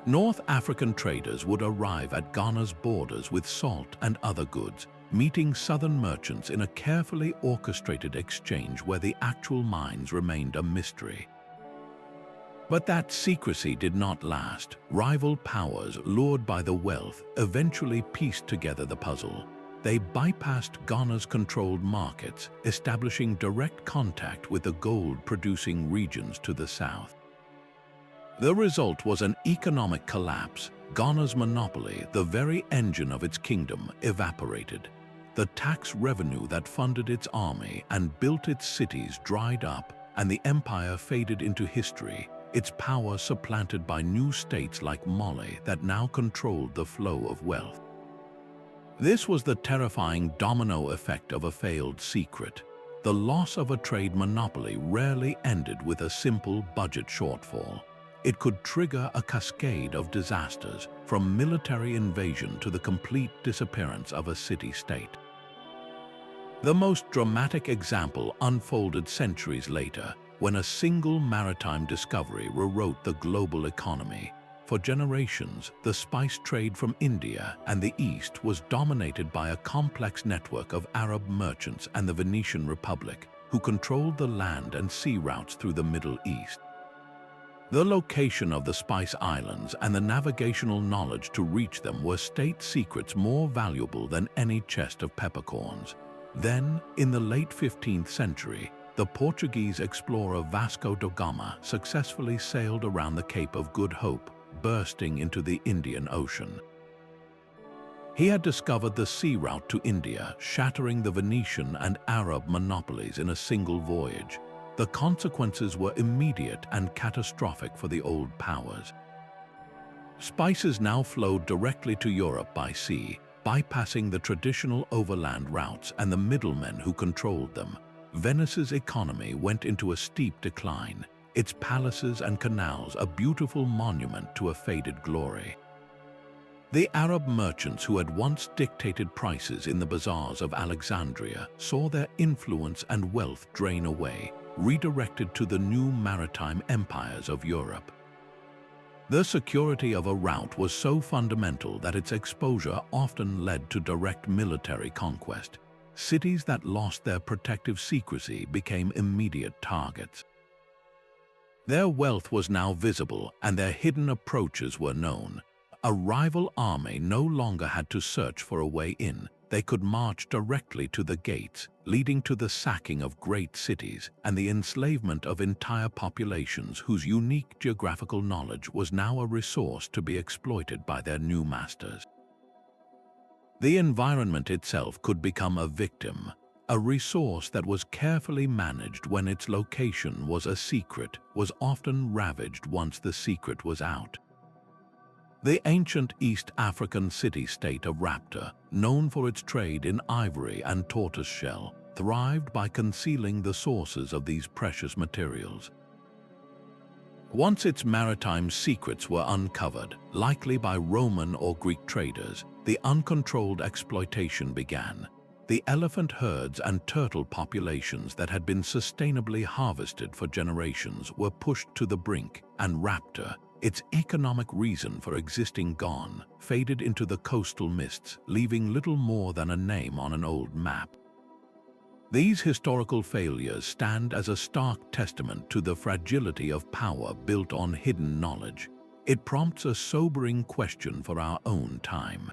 Speaker 1: North African traders would arrive at Ghana's borders with salt and other goods, meeting southern merchants in a carefully orchestrated exchange where the actual mines remained a mystery. But that secrecy did not last. Rival powers, lured by the wealth, eventually pieced together the puzzle. They bypassed Ghana's controlled markets, establishing direct contact with the gold-producing regions to the south. The result was an economic collapse. Ghana's monopoly, the very engine of its kingdom, evaporated. The tax revenue that funded its army and built its cities dried up, and the empire faded into history, its power supplanted by new states like Mali that now controlled the flow of wealth. This was the terrifying domino effect of a failed secret. The loss of a trade monopoly rarely ended with a simple budget shortfall. It could trigger a cascade of disasters, from military invasion to the complete disappearance of a city-state. The most dramatic example unfolded centuries later, when a single maritime discovery rewrote the global economy. For generations, the spice trade from India and the East was dominated by a complex network of Arab merchants and the Venetian Republic, who controlled the land and sea routes through the Middle East. The location of the Spice Islands and the navigational knowledge to reach them were state secrets more valuable than any chest of peppercorns. Then, in the late 15th century, the Portuguese explorer Vasco da Gama successfully sailed around the Cape of Good Hope, bursting into the Indian Ocean. He had discovered the sea route to India, shattering the Venetian and Arab monopolies in a single voyage. The consequences were immediate and catastrophic for the old powers. Spices now flowed directly to Europe by sea, bypassing the traditional overland routes and the middlemen who controlled them. Venice's economy went into a steep decline, its palaces and canals a beautiful monument to a faded glory. The Arab merchants who had once dictated prices in the bazaars of Alexandria saw their influence and wealth drain away, redirected to the new maritime empires of Europe. The security of a route was so fundamental that its exposure often led to direct military conquest. Cities that lost their protective secrecy became immediate targets. Their wealth was now visible, and their hidden approaches were known. A rival army no longer had to search for a way in. They could march directly to the gates, leading to the sacking of great cities and the enslavement of entire populations whose unique geographical knowledge was now a resource to be exploited by their new masters. The environment itself could become a victim, a resource that was carefully managed when its location was a secret, was often ravaged once the secret was out. The ancient East African city-state of Rapta, known for its trade in ivory and tortoiseshell, thrived by concealing the sources of these precious materials. Once its maritime secrets were uncovered, likely by Roman or Greek traders, the uncontrolled exploitation began. The elephant herds and turtle populations that had been sustainably harvested for generations were pushed to the brink, and raptor, its economic reason for existing gone, faded into the coastal mists, leaving little more than a name on an old map. These historical failures stand as a stark testament to the fragility of power built on hidden knowledge. It prompts a sobering question for our own time.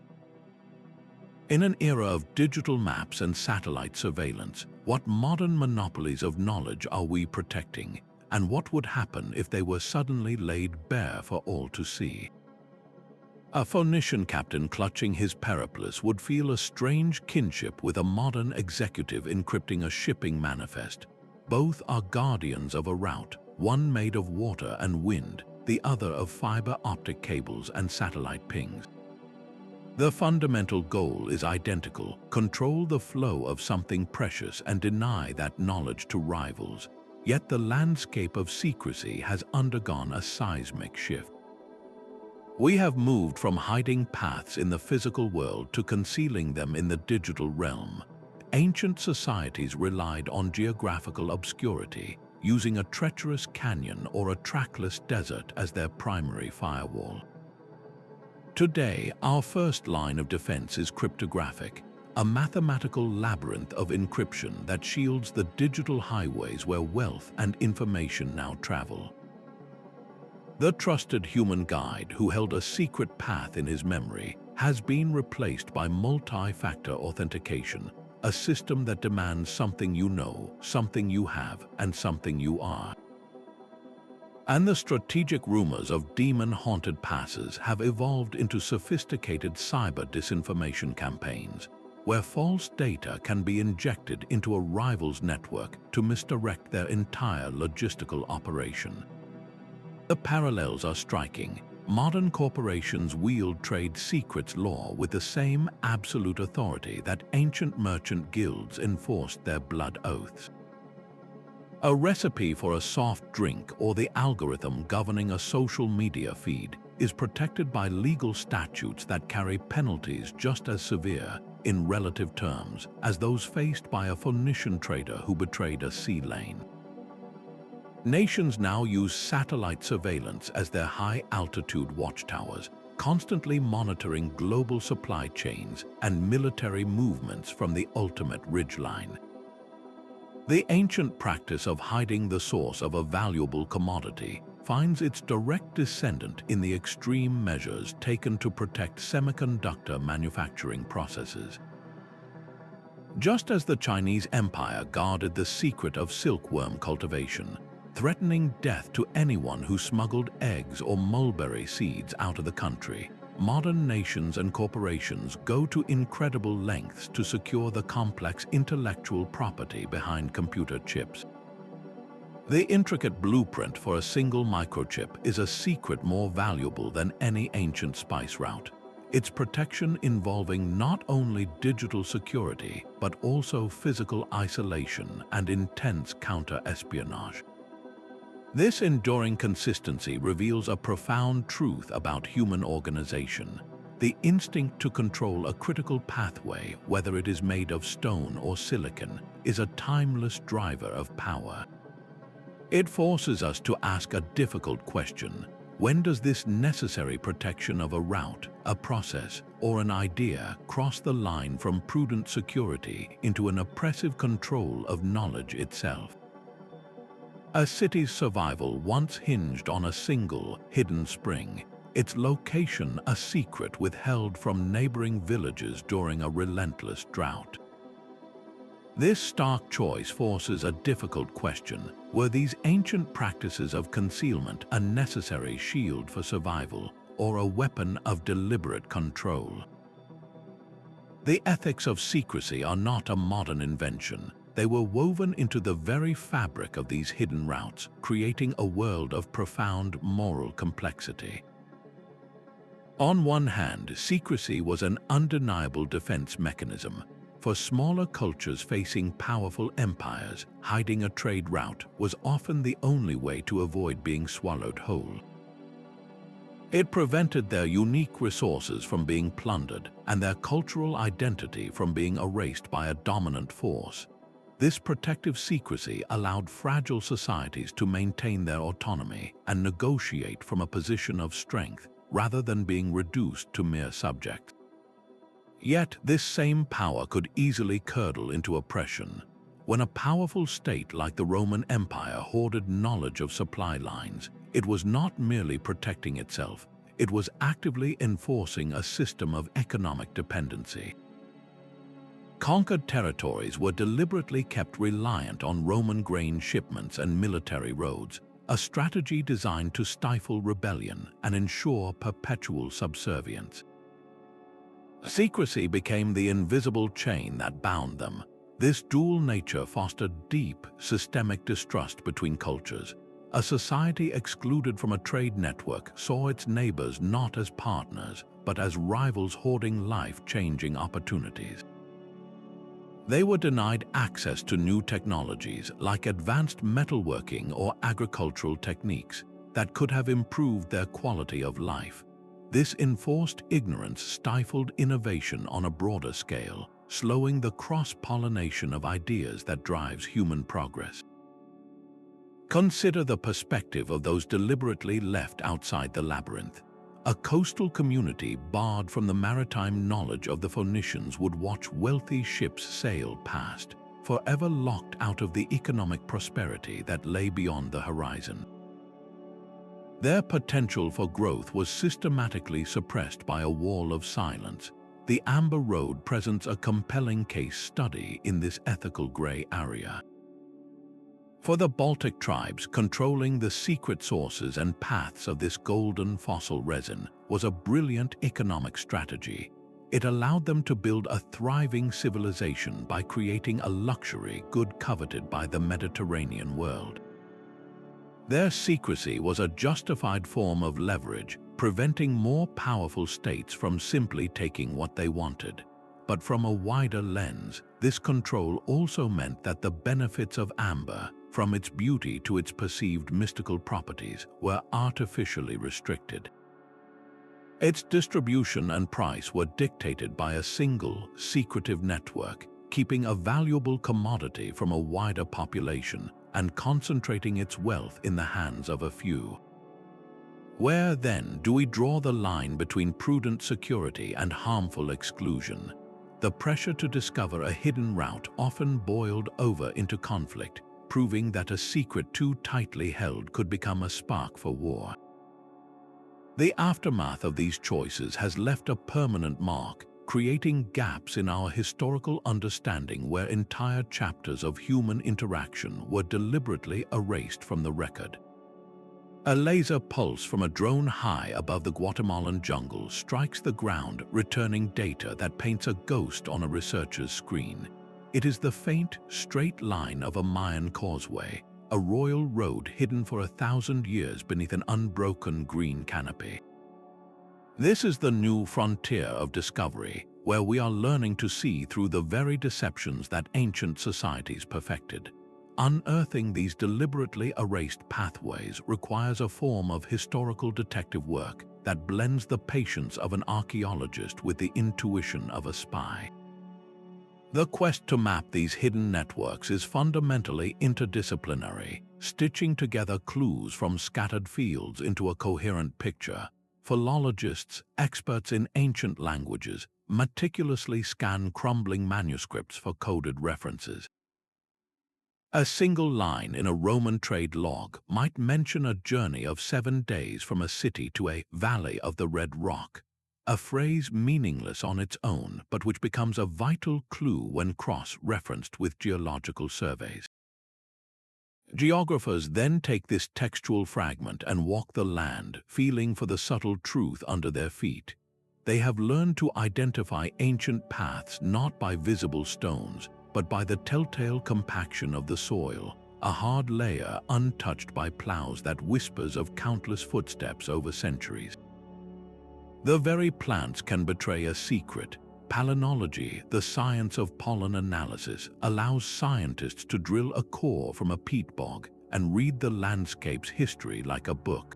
Speaker 1: In an era of digital maps and satellite surveillance, what modern monopolies of knowledge are we protecting, and what would happen if they were suddenly laid bare for all to see? A Phoenician captain clutching his periplus would feel a strange kinship with a modern executive encrypting a shipping manifest. Both are guardians of a route, one made of water and wind, the other of fiber optic cables and satellite pings. The fundamental goal is identical: control the flow of something precious and deny that knowledge to rivals. Yet the landscape of secrecy has undergone a seismic shift. We have moved from hiding paths in the physical world to concealing them in the digital realm. Ancient societies relied on geographical obscurity, using a treacherous canyon or a trackless desert as their primary firewall. Today, our first line of defense is cryptographic, a mathematical labyrinth of encryption that shields the digital highways where wealth and information now travel. The trusted human guide who held a secret path in his memory has been replaced by multi-factor authentication, a system that demands something you know, something you have, and something you are. And the strategic rumors of demon-haunted passes have evolved into sophisticated cyber disinformation campaigns, where false data can be injected into a rival's network to misdirect their entire logistical operation. The parallels are striking. Modern corporations wield trade secrets law with the same absolute authority that ancient merchant guilds enforced their blood oaths. A recipe for a soft drink or the algorithm governing a social media feed is protected by legal statutes that carry penalties just as severe, in relative terms, as those faced by a Phoenician trader who betrayed a sea lane. Nations now use satellite surveillance as their high-altitude watchtowers, constantly monitoring global supply chains and military movements from the ultimate ridgeline. The ancient practice of hiding the source of a valuable commodity finds its direct descendant in the extreme measures taken to protect semiconductor manufacturing processes. Just as the Chinese Empire guarded the secret of silkworm cultivation, threatening death to anyone who smuggled eggs or mulberry seeds out of the country, modern nations and corporations go to incredible lengths to secure the complex intellectual property behind computer chips. The intricate blueprint for a single microchip is a secret more valuable than any ancient spice route, its protection involving not only digital security but also physical isolation and intense counter-espionage. This enduring consistency reveals a profound truth about human organization. The instinct to control a critical pathway, whether it is made of stone or silicon, is a timeless driver of power. It forces us to ask a difficult question: when does this necessary protection of a route, a process, or an idea cross the line from prudent security into an oppressive control of knowledge itself? A city's survival once hinged on a single, hidden spring, its location a secret withheld from neighboring villages during a relentless drought. This stark choice forces a difficult question: were these ancient practices of concealment a necessary shield for survival, or a weapon of deliberate control? The ethics of secrecy are not a modern invention. They were woven into the very fabric of these hidden routes, creating a world of profound moral complexity. On one hand, secrecy was an undeniable defense mechanism. For smaller cultures facing powerful empires, hiding a trade route was often the only way to avoid being swallowed whole. It prevented their unique resources from being plundered and their cultural identity from being erased by a dominant force. This protective secrecy allowed fragile societies to maintain their autonomy and negotiate from a position of strength rather than being reduced to mere subjects. Yet this same power could easily curdle into oppression. When a powerful state like the Roman Empire hoarded knowledge of supply lines, it was not merely protecting itself, it was actively enforcing a system of economic dependency. Conquered territories were deliberately kept reliant on Roman grain shipments and military roads, a strategy designed to stifle rebellion and ensure perpetual subservience. Secrecy became the invisible chain that bound them. This dual nature fostered deep, systemic distrust between cultures. A society excluded from a trade network saw its neighbors not as partners, but as rivals hoarding life-changing opportunities. They were denied access to new technologies like advanced metalworking or agricultural techniques that could have improved their quality of life. This enforced ignorance stifled innovation on a broader scale, slowing the cross-pollination of ideas that drives human progress. Consider the perspective of those deliberately left outside the labyrinth. A coastal community barred from the maritime knowledge of the Phoenicians would watch wealthy ships sail past, forever locked out of the economic prosperity that lay beyond the horizon. Their potential for growth was systematically suppressed by a wall of silence. The Amber Road presents a compelling case study in this ethical gray area. For the Baltic tribes, controlling the secret sources and paths of this golden fossil resin was a brilliant economic strategy. It allowed them to build a thriving civilization by creating a luxury good coveted by the Mediterranean world. Their secrecy was a justified form of leverage, preventing more powerful states from simply taking what they wanted. But from a wider lens, this control also meant that the benefits of amber, from its beauty to its perceived mystical properties, were artificially restricted. Its distribution and price were dictated by a single, secretive network, keeping a valuable commodity from a wider population and concentrating its wealth in the hands of a few. Where, then, do we draw the line between prudent security and harmful exclusion? The pressure to discover a hidden route often boiled over into conflict, proving that a secret too tightly held could become a spark for war. The aftermath of these choices has left a permanent mark, creating gaps in our historical understanding where entire chapters of human interaction were deliberately erased from the record. A laser pulse from a drone high above the Guatemalan jungle strikes the ground, returning data that paints a ghost on a researcher's screen. It is the faint, straight line of a Mayan causeway, a royal road hidden for 1,000 years beneath an unbroken green canopy. This is the new frontier of discovery, where we are learning to see through the very deceptions that ancient societies perfected. Unearthing these deliberately erased pathways requires a form of historical detective work that blends the patience of an archaeologist with the intuition of a spy. The quest to map these hidden networks is fundamentally interdisciplinary, stitching together clues from scattered fields into a coherent picture. Philologists, experts in ancient languages, meticulously scan crumbling manuscripts for coded references. A single line in a Roman trade log might mention a journey of 7 days from a city to a valley of the Red Rock, a phrase meaningless on its own but which becomes a vital clue when cross-referenced with geological surveys. Geographers then take this textual fragment and walk the land, feeling for the subtle truth under their feet. They have learned to identify ancient paths not by visible stones, but by the telltale compaction of the soil, a hard layer untouched by plows that whispers of countless footsteps over centuries. The very plants can betray a secret. Palynology, the science of pollen analysis, allows scientists to drill a core from a peat bog and read the landscape's history like a book.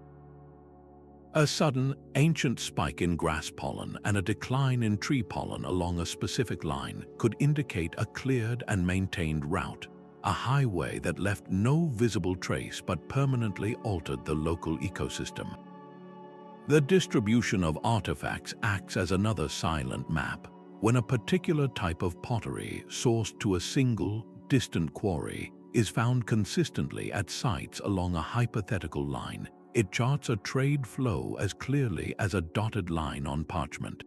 Speaker 1: A sudden, ancient spike in grass pollen and a decline in tree pollen along a specific line could indicate a cleared and maintained route, a highway that left no visible trace but permanently altered the local ecosystem. The distribution of artifacts acts as another silent map. When a particular type of pottery, sourced to a single, distant quarry, is found consistently at sites along a hypothetical line, it charts a trade flow as clearly as a dotted line on parchment.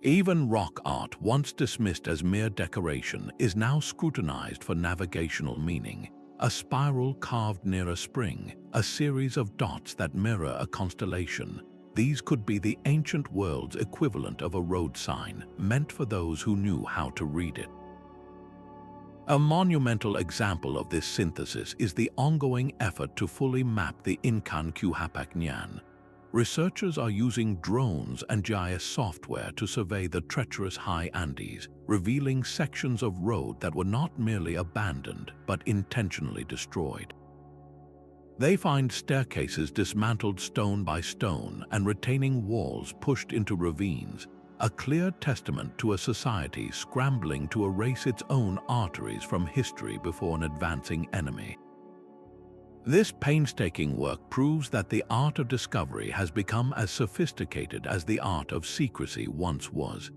Speaker 1: Even rock art, once dismissed as mere decoration, is now scrutinized for navigational meaning. A spiral carved near a spring, a series of dots that mirror a constellation. These could be the ancient world's equivalent of a road sign, meant for those who knew how to read it. A monumental example of this synthesis is the ongoing effort to fully map the Incan Cuhapacñan. Researchers are using drones and GIS software to survey the treacherous high Andes, revealing sections of road that were not merely abandoned but intentionally destroyed. They find staircases dismantled stone by stone and retaining walls pushed into ravines, a clear testament to a society scrambling to erase its own arteries from history before an advancing enemy. This painstaking work proves that the art of discovery has become as sophisticated as the art of secrecy once was.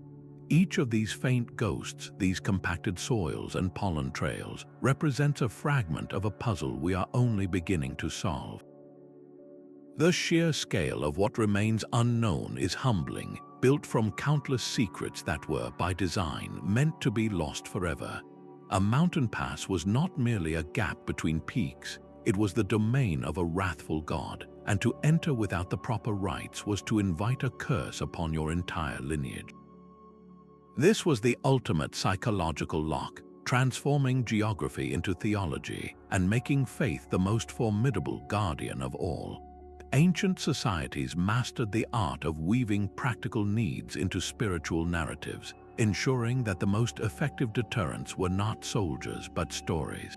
Speaker 1: Each of these faint ghosts, these compacted soils and pollen trails, represents a fragment of a puzzle we are only beginning to solve. The sheer scale of what remains unknown is humbling, built from countless secrets that were, by design, meant to be lost forever. A mountain pass was not merely a gap between peaks, it was the domain of a wrathful god, and to enter without the proper rites was to invite a curse upon your entire lineage. This was the ultimate psychological lock, transforming geography into theology and making faith the most formidable guardian of all. Ancient societies mastered the art of weaving practical needs into spiritual narratives, ensuring that the most effective deterrents were not soldiers but stories.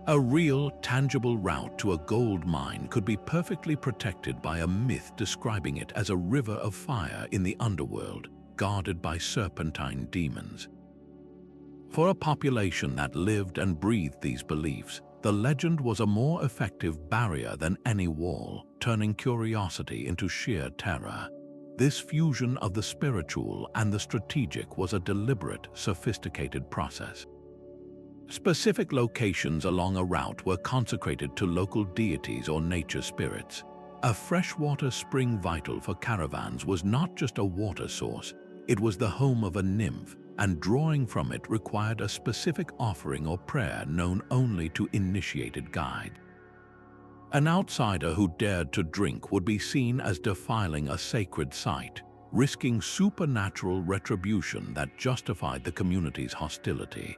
Speaker 1: A real, tangible route to a gold mine could be perfectly protected by a myth describing it as a river of fire in the underworld, guarded by serpentine demons. For a population that lived and breathed these beliefs, the legend was a more effective barrier than any wall, turning curiosity into sheer terror. This fusion of the spiritual and the strategic was a deliberate, sophisticated process. Specific locations along a route were consecrated to local deities or nature spirits. A freshwater spring vital for caravans was not just a water source, it was the home of a nymph, and drawing from it required a specific offering or prayer known only to initiated guides. An outsider who dared to drink would be seen as defiling a sacred site, risking supernatural retribution that justified the community's hostility.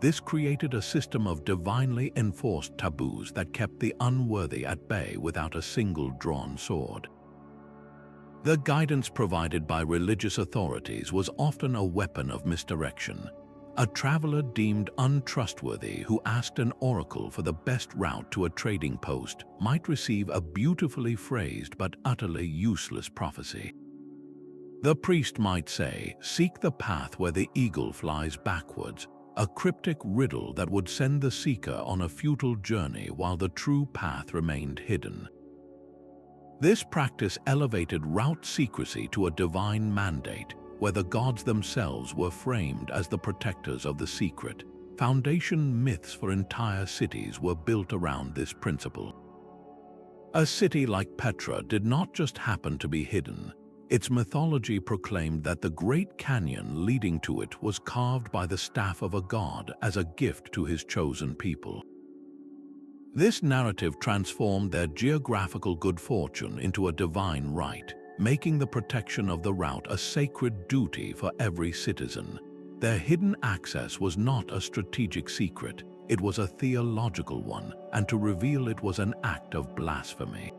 Speaker 1: This created a system of divinely enforced taboos that kept the unworthy at bay without a single drawn sword. The guidance provided by religious authorities was often a weapon of misdirection. A traveler deemed untrustworthy who asked an oracle for the best route to a trading post might receive a beautifully phrased but utterly useless prophecy. The priest might say, "Seek the path where the eagle flies backwards," a cryptic riddle that would send the seeker on a futile journey while the true path remained hidden. This practice elevated route secrecy to a divine mandate, where the gods themselves were framed as the protectors of the secret. Foundation myths for entire cities were built around this principle. A city like Petra did not just happen to be hidden. Its mythology proclaimed that the Great Canyon leading to it was carved by the staff of a god as a gift to his chosen people. This narrative transformed their geographical good fortune into a divine right, making the protection of the route a sacred duty for every citizen. Their hidden access was not a strategic secret, it was a theological one, and to reveal it was an act of blasphemy.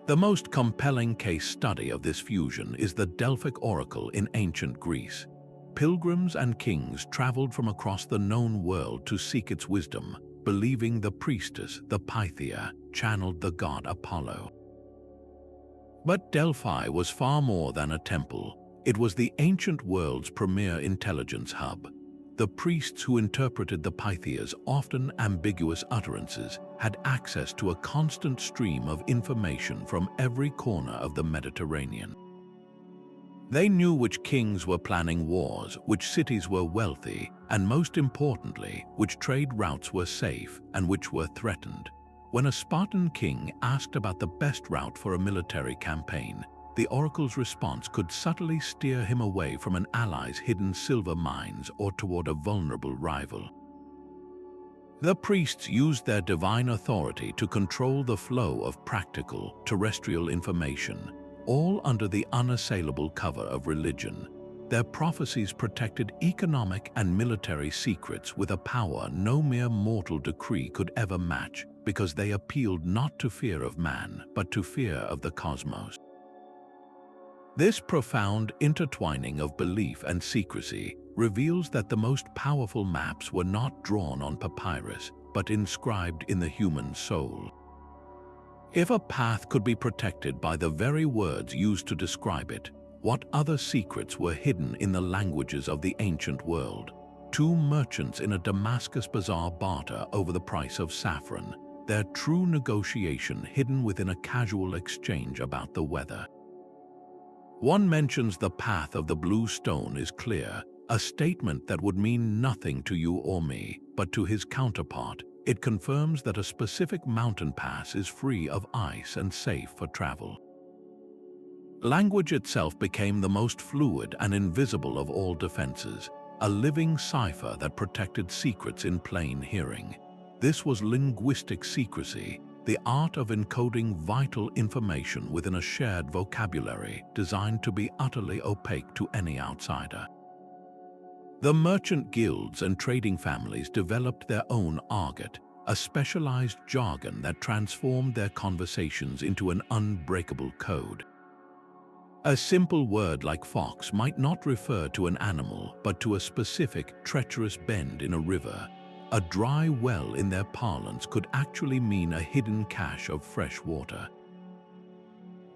Speaker 1: The most compelling case study of this fusion is the Delphic Oracle in ancient Greece. Pilgrims and kings traveled from across the known world to seek its wisdom, believing the priestess, the Pythia, channeled the god Apollo. But Delphi was far more than a temple. It was the ancient world's premier intelligence hub. The priests who interpreted the Pythia's often ambiguous utterances had access to a constant stream of information from every corner of the Mediterranean. They knew which kings were planning wars, which cities were wealthy, and most importantly, which trade routes were safe and which were threatened. When a Spartan king asked about the best route for a military campaign, the oracle's response could subtly steer him away from an ally's hidden silver mines or toward a vulnerable rival. The priests used their divine authority to control the flow of practical, terrestrial information, all under the unassailable cover of religion. Their prophecies protected economic and military secrets with a power no mere mortal decree could ever match, because they appealed not to fear of man, but to fear of the cosmos. This profound intertwining of belief and secrecy reveals that the most powerful maps were not drawn on papyrus, but inscribed in the human soul. If a path could be protected by the very words used to describe it, what other secrets were hidden in the languages of the ancient world? Two merchants in a Damascus bazaar barter over the price of saffron, their true negotiation hidden within a casual exchange about the weather. One mentions the path of the blue stone is clear, a statement that would mean nothing to you or me, but to his counterpart, it confirms that a specific mountain pass is free of ice and safe for travel. Language itself became the most fluid and invisible of all defenses, a living cipher that protected secrets in plain hearing. This was linguistic secrecy, the art of encoding vital information within a shared vocabulary designed to be utterly opaque to any outsider. The merchant guilds and trading families developed their own argot, a specialized jargon that transformed their conversations into an unbreakable code. A simple word like fox might not refer to an animal, but to a specific, treacherous bend in a river. A dry well in their parlance could actually mean a hidden cache of fresh water.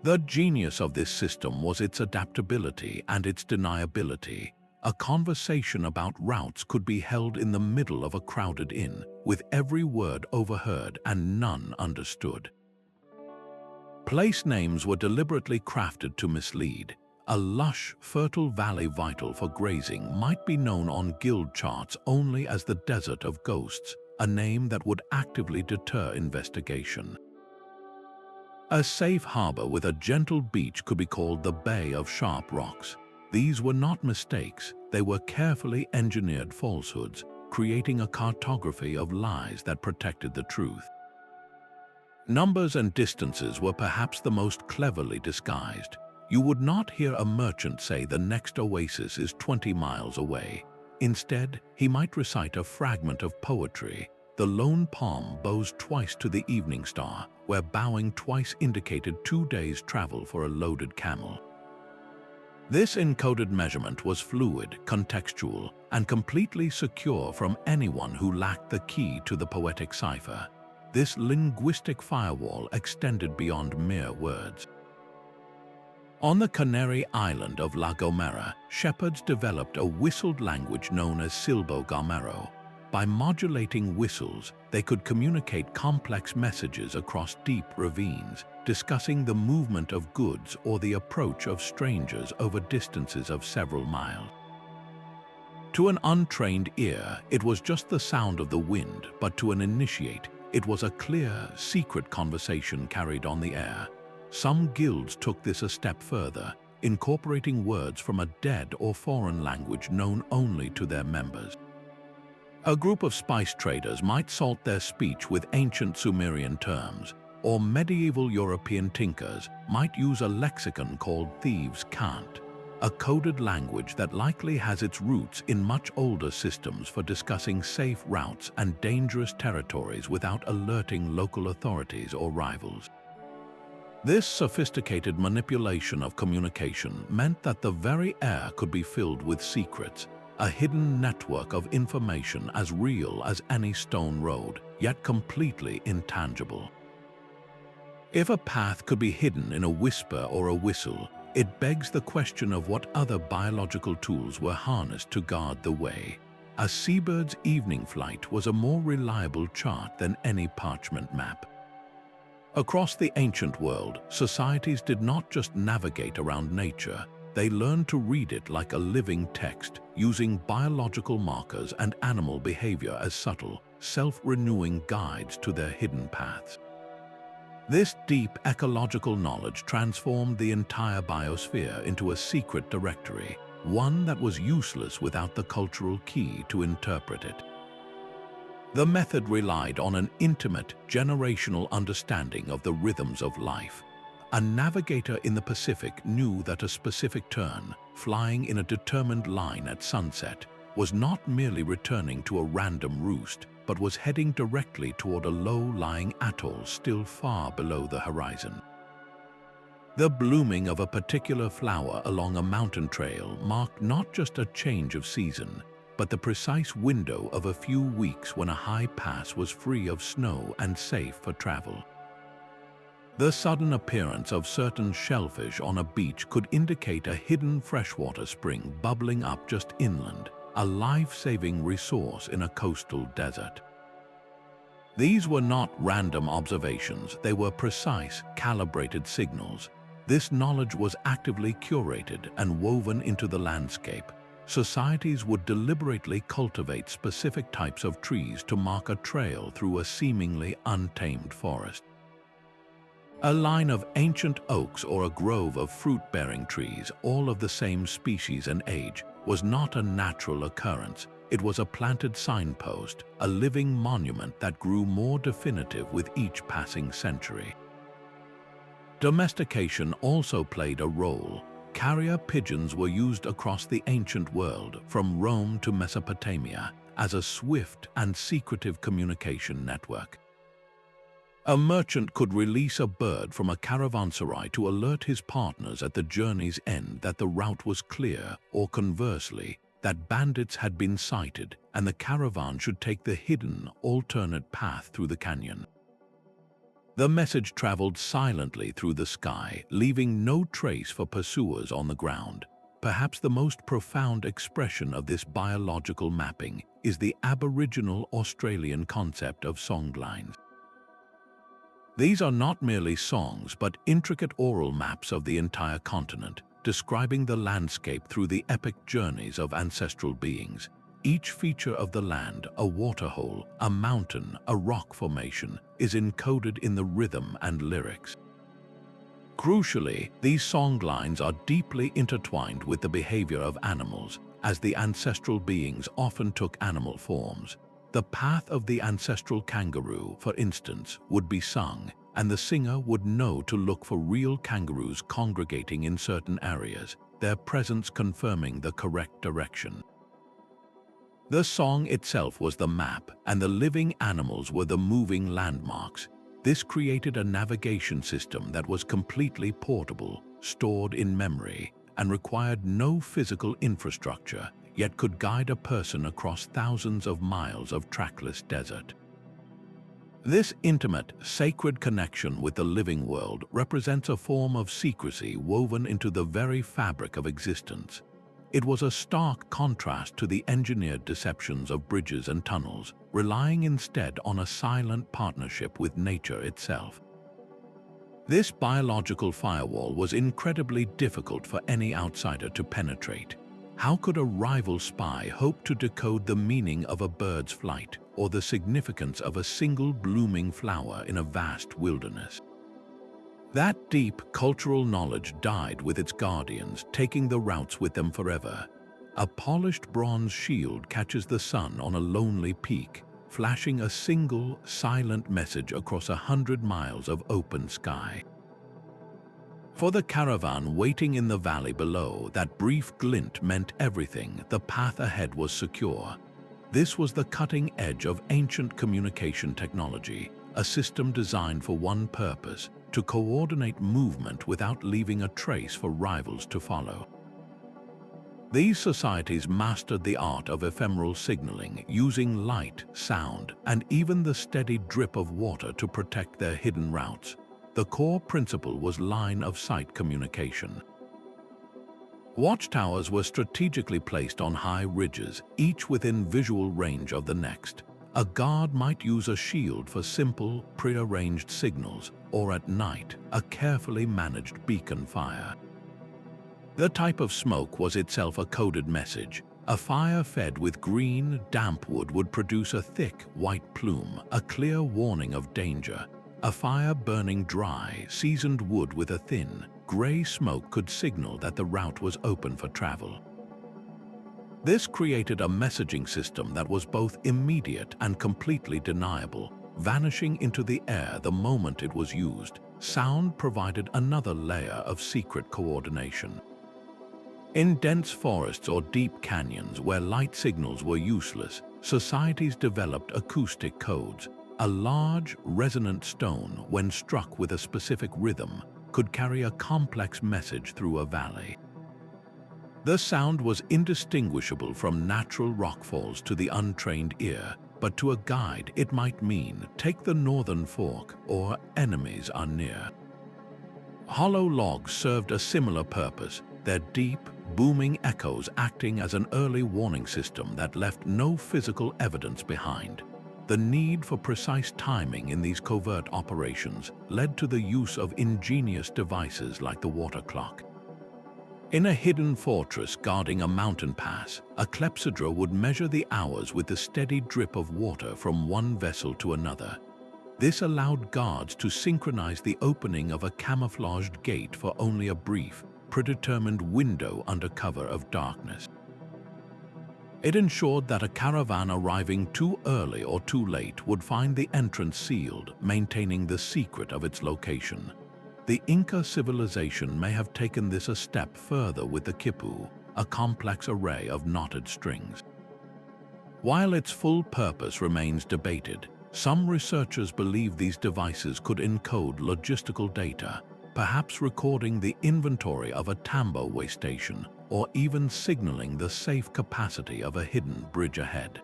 Speaker 1: The genius of this system was its adaptability and its deniability. A conversation about routes could be held in the middle of a crowded inn, with every word overheard and none understood. Place names were deliberately crafted to mislead. A lush, fertile valley vital for grazing might be known on guild charts only as the Desert of Ghosts, a name that would actively deter investigation. A safe harbor with a gentle beach could be called the Bay of Sharp Rocks. These were not mistakes, they were carefully engineered falsehoods, creating a cartography of lies that protected the truth. Numbers and distances were perhaps the most cleverly disguised. You would not hear a merchant say the next oasis is 20 miles away. Instead, he might recite a fragment of poetry. The lone palm bows twice to the evening star, where bowing twice indicated 2 days' travel for a loaded camel. This encoded measurement was fluid, contextual, and completely secure from anyone who lacked the key to the poetic cipher. This linguistic firewall extended beyond mere words. On the Canary island of La Gomera, shepherds developed a whistled language known as Silbo-Gamero. By modulating whistles, they could communicate complex messages across deep ravines, discussing the movement of goods or the approach of strangers over distances of several miles. To an untrained ear, it was just the sound of the wind, but to an initiate, it was a clear, secret conversation carried on the air. Some guilds took this a step further, incorporating words from a dead or foreign language known only to their members. A group of spice traders might salt their speech with ancient Sumerian terms, or medieval European tinkers might use a lexicon called thieves' cant, a coded language that likely has its roots in much older systems for discussing safe routes and dangerous territories without alerting local authorities or rivals. This sophisticated manipulation of communication meant that the very air could be filled with secrets, a hidden network of information as real as any stone road, yet completely intangible. If a path could be hidden in a whisper or a whistle, it begs the question of what other biological tools were harnessed to guard the way. A seabird's evening flight was a more reliable chart than any parchment map. Across the ancient world, societies did not just navigate around nature, they learned to read it like a living text, using biological markers and animal behavior as subtle, self-renewing guides to their hidden paths. This deep ecological knowledge transformed the entire biosphere into a secret directory, one that was useless without the cultural key to interpret it. The method relied on an intimate, generational understanding of the rhythms of life. A navigator in the Pacific knew that a specific turn, flying in a determined line at sunset, was not merely returning to a random roost, but was heading directly toward a low-lying atoll still far below the horizon. The blooming of a particular flower along a mountain trail marked not just a change of season, but the precise window of a few weeks when a high pass was free of snow and safe for travel. The sudden appearance of certain shellfish on a beach could indicate a hidden freshwater spring bubbling up just inland, a life-saving resource in a coastal desert. These were not random observations, they were precise, calibrated signals. This knowledge was actively curated and woven into the landscape. Societies would deliberately cultivate specific types of trees to mark a trail through a seemingly untamed forest. A line of ancient oaks or a grove of fruit-bearing trees, all of the same species and age, was not a natural occurrence. It was a planted signpost, a living monument that grew more definitive with each passing century. Domestication also played a role. Carrier pigeons were used across the ancient world, from Rome to Mesopotamia, as a swift and secretive communication network. A merchant could release a bird from a caravanserai to alert his partners at the journey's end that the route was clear, or conversely, that bandits had been sighted and the caravan should take the hidden, alternate path through the canyon. The message traveled silently through the sky, leaving no trace for pursuers on the ground. Perhaps the most profound expression of this biological mapping is the Aboriginal Australian concept of songlines. These are not merely songs, but intricate oral maps of the entire continent, describing the landscape through the epic journeys of ancestral beings. Each feature of the land, a waterhole, a mountain, a rock formation, is encoded in the rhythm and lyrics. Crucially, these songlines are deeply intertwined with the behavior of animals, as the ancestral beings often took animal forms. The path of the ancestral kangaroo, for instance, would be sung, and the singer would know to look for real kangaroos congregating in certain areas, their presence confirming the correct direction. The song itself was the map, and the living animals were the moving landmarks. This created a navigation system that was completely portable, stored in memory, and required no physical infrastructure, yet could guide a person across thousands of miles of trackless desert. This intimate, sacred connection with the living world represents a form of secrecy woven into the very fabric of existence. It was a stark contrast to the engineered deceptions of bridges and tunnels, relying instead on a silent partnership with nature itself. This biological firewall was incredibly difficult for any outsider to penetrate. How could a rival spy hope to decode the meaning of a bird's flight or the significance of a single blooming flower in a vast wilderness? That deep cultural knowledge died with its guardians, taking the routes with them forever. A polished bronze shield catches the sun on a lonely peak, flashing a single, silent message across 100 miles of open sky. For the caravan waiting in the valley below, that brief glint meant everything. The path ahead was secure. This was the cutting edge of ancient communication technology, a system designed for one purpose: to coordinate movement without leaving a trace for rivals to follow. These societies mastered the art of ephemeral signaling, using light, sound, and even the steady drip of water to protect their hidden routes. The core principle was line-of-sight communication. Watchtowers were strategically placed on high ridges, each within visual range of the next. A guard might use a shield for simple, prearranged signals, or at night, a carefully managed beacon fire. The type of smoke was itself a coded message. A fire fed with green, damp wood would produce a thick, white plume, a clear warning of danger. A fire burning dry, seasoned wood with a thin, gray smoke could signal that the route was open for travel. This created a messaging system that was both immediate and completely deniable, vanishing into the air the moment it was used. Sound provided another layer of secret coordination. In dense forests or deep canyons where light signals were useless, societies developed acoustic codes. A large, resonant stone, when struck with a specific rhythm, could carry a complex message through a valley. The sound was indistinguishable from natural rockfalls to the untrained ear, but to a guide it might mean, "Take the northern fork," or "Enemies are near." Hollow logs served a similar purpose, their deep, booming echoes acting as an early warning system that left no physical evidence behind. The need for precise timing in these covert operations led to the use of ingenious devices like the water clock. In a hidden fortress guarding a mountain pass, a clepsydra would measure the hours with the steady drip of water from one vessel to another. This allowed guards to synchronize the opening of a camouflaged gate for only a brief, predetermined window under cover of darkness. It ensured that a caravan arriving too early or too late would find the entrance sealed, maintaining the secret of its location. The Inca civilization may have taken this a step further with the quipu, a complex array of knotted strings. While its full purpose remains debated, some researchers believe these devices could encode logistical data, perhaps recording the inventory of a tambo way station, or even signaling the safe capacity of a hidden bridge ahead.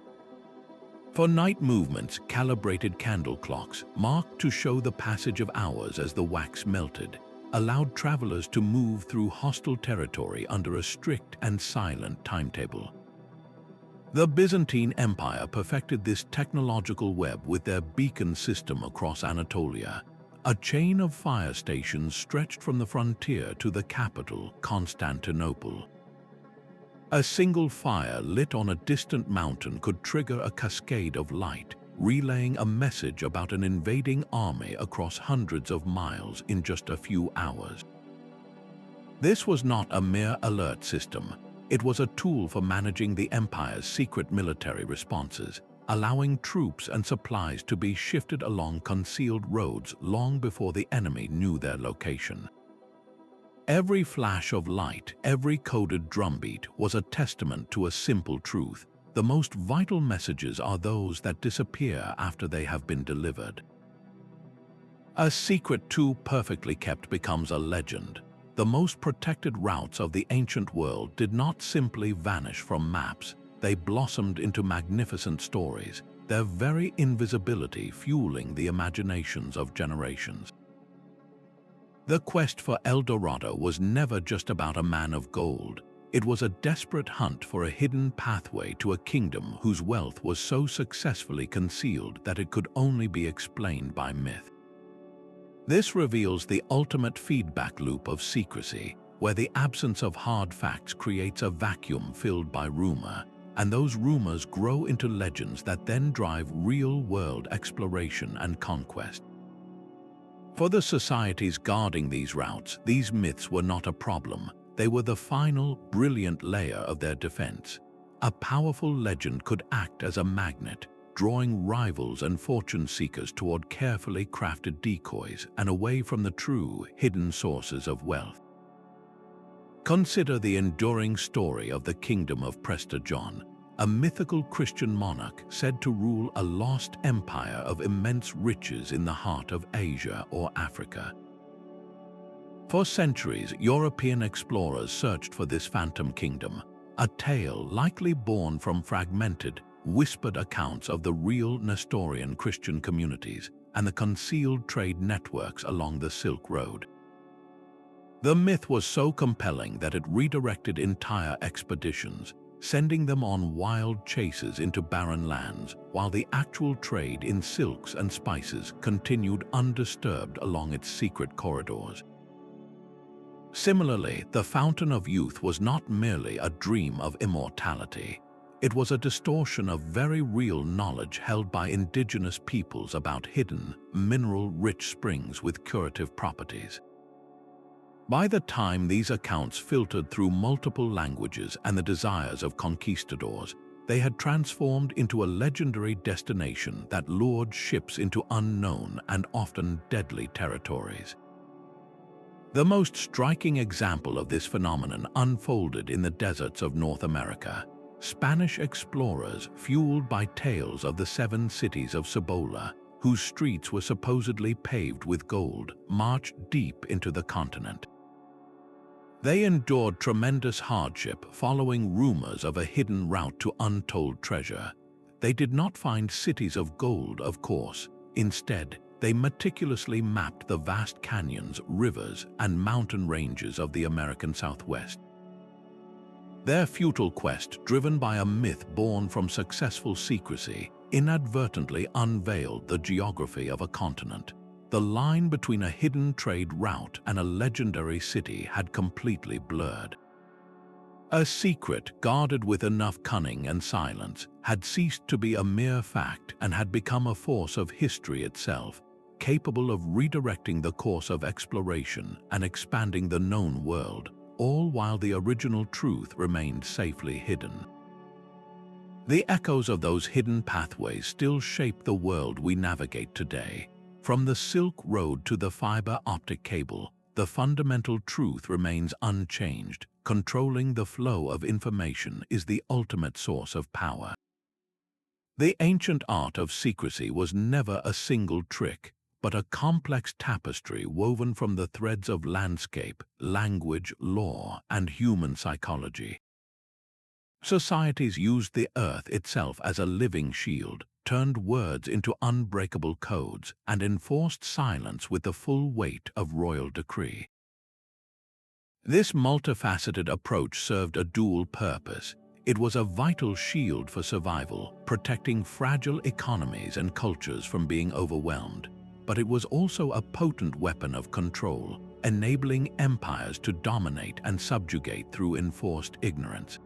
Speaker 1: For night movements, calibrated candle clocks, marked to show the passage of hours as the wax melted, allowed travelers to move through hostile territory under a strict and silent timetable. The Byzantine Empire perfected this technological web with their beacon system across Anatolia. A chain of fire stations stretched from the frontier to the capital, Constantinople. A single fire lit on a distant mountain could trigger a cascade of light, relaying a message about an invading army across hundreds of miles in just a few hours. This was not a mere alert system. It was a tool for managing the empire's secret military responses, allowing troops and supplies to be shifted along concealed roads long before the enemy knew their location. Every flash of light, every coded drumbeat was a testament to a simple truth. The most vital messages are those that disappear after they have been delivered. A secret too perfectly kept becomes a legend. The most protected routes of the ancient world did not simply vanish from maps. They blossomed into magnificent stories, their very invisibility fueling the imaginations of generations. The quest for El Dorado was never just about a man of gold. It was a desperate hunt for a hidden pathway to a kingdom whose wealth was so successfully concealed that it could only be explained by myth. This reveals the ultimate feedback loop of secrecy, where the absence of hard facts creates a vacuum filled by rumor, and those rumors grow into legends that then drive real-world exploration and conquest. For the societies guarding these routes, these myths were not a problem. They were the final, brilliant layer of their defense. A powerful legend could act as a magnet, drawing rivals and fortune seekers toward carefully crafted decoys and away from the true, hidden sources of wealth. Consider the enduring story of the Kingdom of Prester John, a mythical Christian monarch said to rule a lost empire of immense riches in the heart of Asia or Africa. For centuries, European explorers searched for this phantom kingdom, a tale likely born from fragmented, whispered accounts of the real Nestorian Christian communities. and the concealed trade networks along the Silk Road. The myth was so compelling that it redirected entire expeditions, sending them on wild chases into barren lands, while the actual trade in silks and spices continued undisturbed along its secret corridors. Similarly, the Fountain of Youth was not merely a dream of immortality. It was a distortion of very real knowledge held by indigenous peoples about hidden, mineral-rich springs with curative properties. By the time these accounts filtered through multiple languages and the desires of conquistadors, they had transformed into a legendary destination that lured ships into unknown and often deadly territories. The most striking example of this phenomenon unfolded in the deserts of North America. Spanish explorers, fueled by tales of the 7 cities of Cibola, whose streets were supposedly paved with gold, marched deep into the continent. They endured tremendous hardship following rumors of a hidden route to untold treasure. They did not find cities of gold, of course. Instead, they meticulously mapped the vast canyons, rivers, and mountain ranges of the American Southwest. Their futile quest, driven by a myth born from successful secrecy, inadvertently unveiled the geography of a continent. The line between a hidden trade route and a legendary city had completely blurred. A secret, guarded with enough cunning and silence, had ceased to be a mere fact and had become a force of history itself, capable of redirecting the course of exploration and expanding the known world, all while the original truth remained safely hidden. The echoes of those hidden pathways still shape the world we navigate today. From the Silk Road to the fiber optic cable, the fundamental truth remains unchanged. Controlling the flow of information is the ultimate source of power. The ancient art of secrecy was never a single trick, but a complex tapestry woven from the threads of landscape, language, law, and human psychology. Societies used the earth itself as a living shield, turned words into unbreakable codes, and enforced silence with the full weight of royal decree. This multifaceted approach served a dual purpose. It was a vital shield for survival, protecting fragile economies and cultures from being overwhelmed. But it was also a potent weapon of control, enabling empires to dominate and subjugate through enforced ignorance.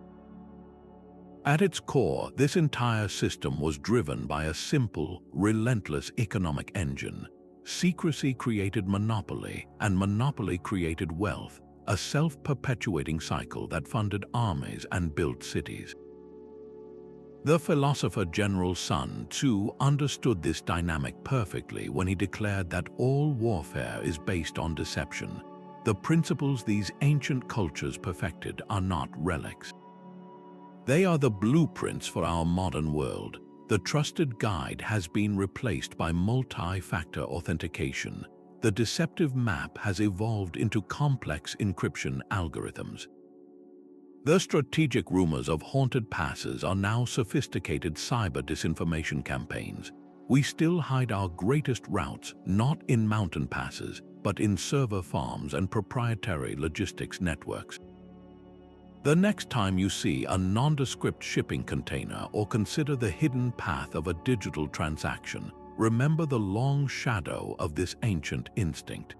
Speaker 1: At its core, this entire system was driven by a simple, relentless economic engine. Secrecy created monopoly, and monopoly created wealth, a self-perpetuating cycle that funded armies and built cities. The philosopher General Sun Tzu understood this dynamic perfectly when he declared that all warfare is based on deception. The principles these ancient cultures perfected are not relics. They are the blueprints for our modern world. The trusted guide has been replaced by multi-factor authentication. The deceptive map has evolved into complex encryption algorithms. The strategic rumors of haunted passes are now sophisticated cyber disinformation campaigns. We still hide our greatest routes not in mountain passes, but in server farms and proprietary logistics networks. The next time you see a nondescript shipping container or consider the hidden path of a digital transaction, remember the long shadow of this ancient instinct.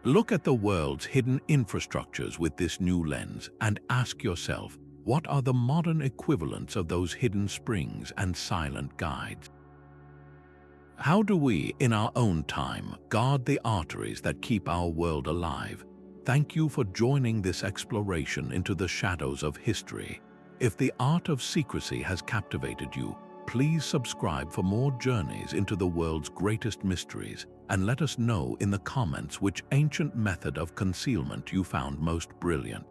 Speaker 1: Look at the world's hidden infrastructures with this new lens and ask yourself, what are the modern equivalents of those hidden springs and silent guides? How do we, in our own time, guard the arteries that keep our world alive? Thank you for joining this exploration into the shadows of history. If the art of secrecy has captivated you, please subscribe for more journeys into the world's greatest mysteries, and let us know in the comments which ancient method of concealment you found most brilliant.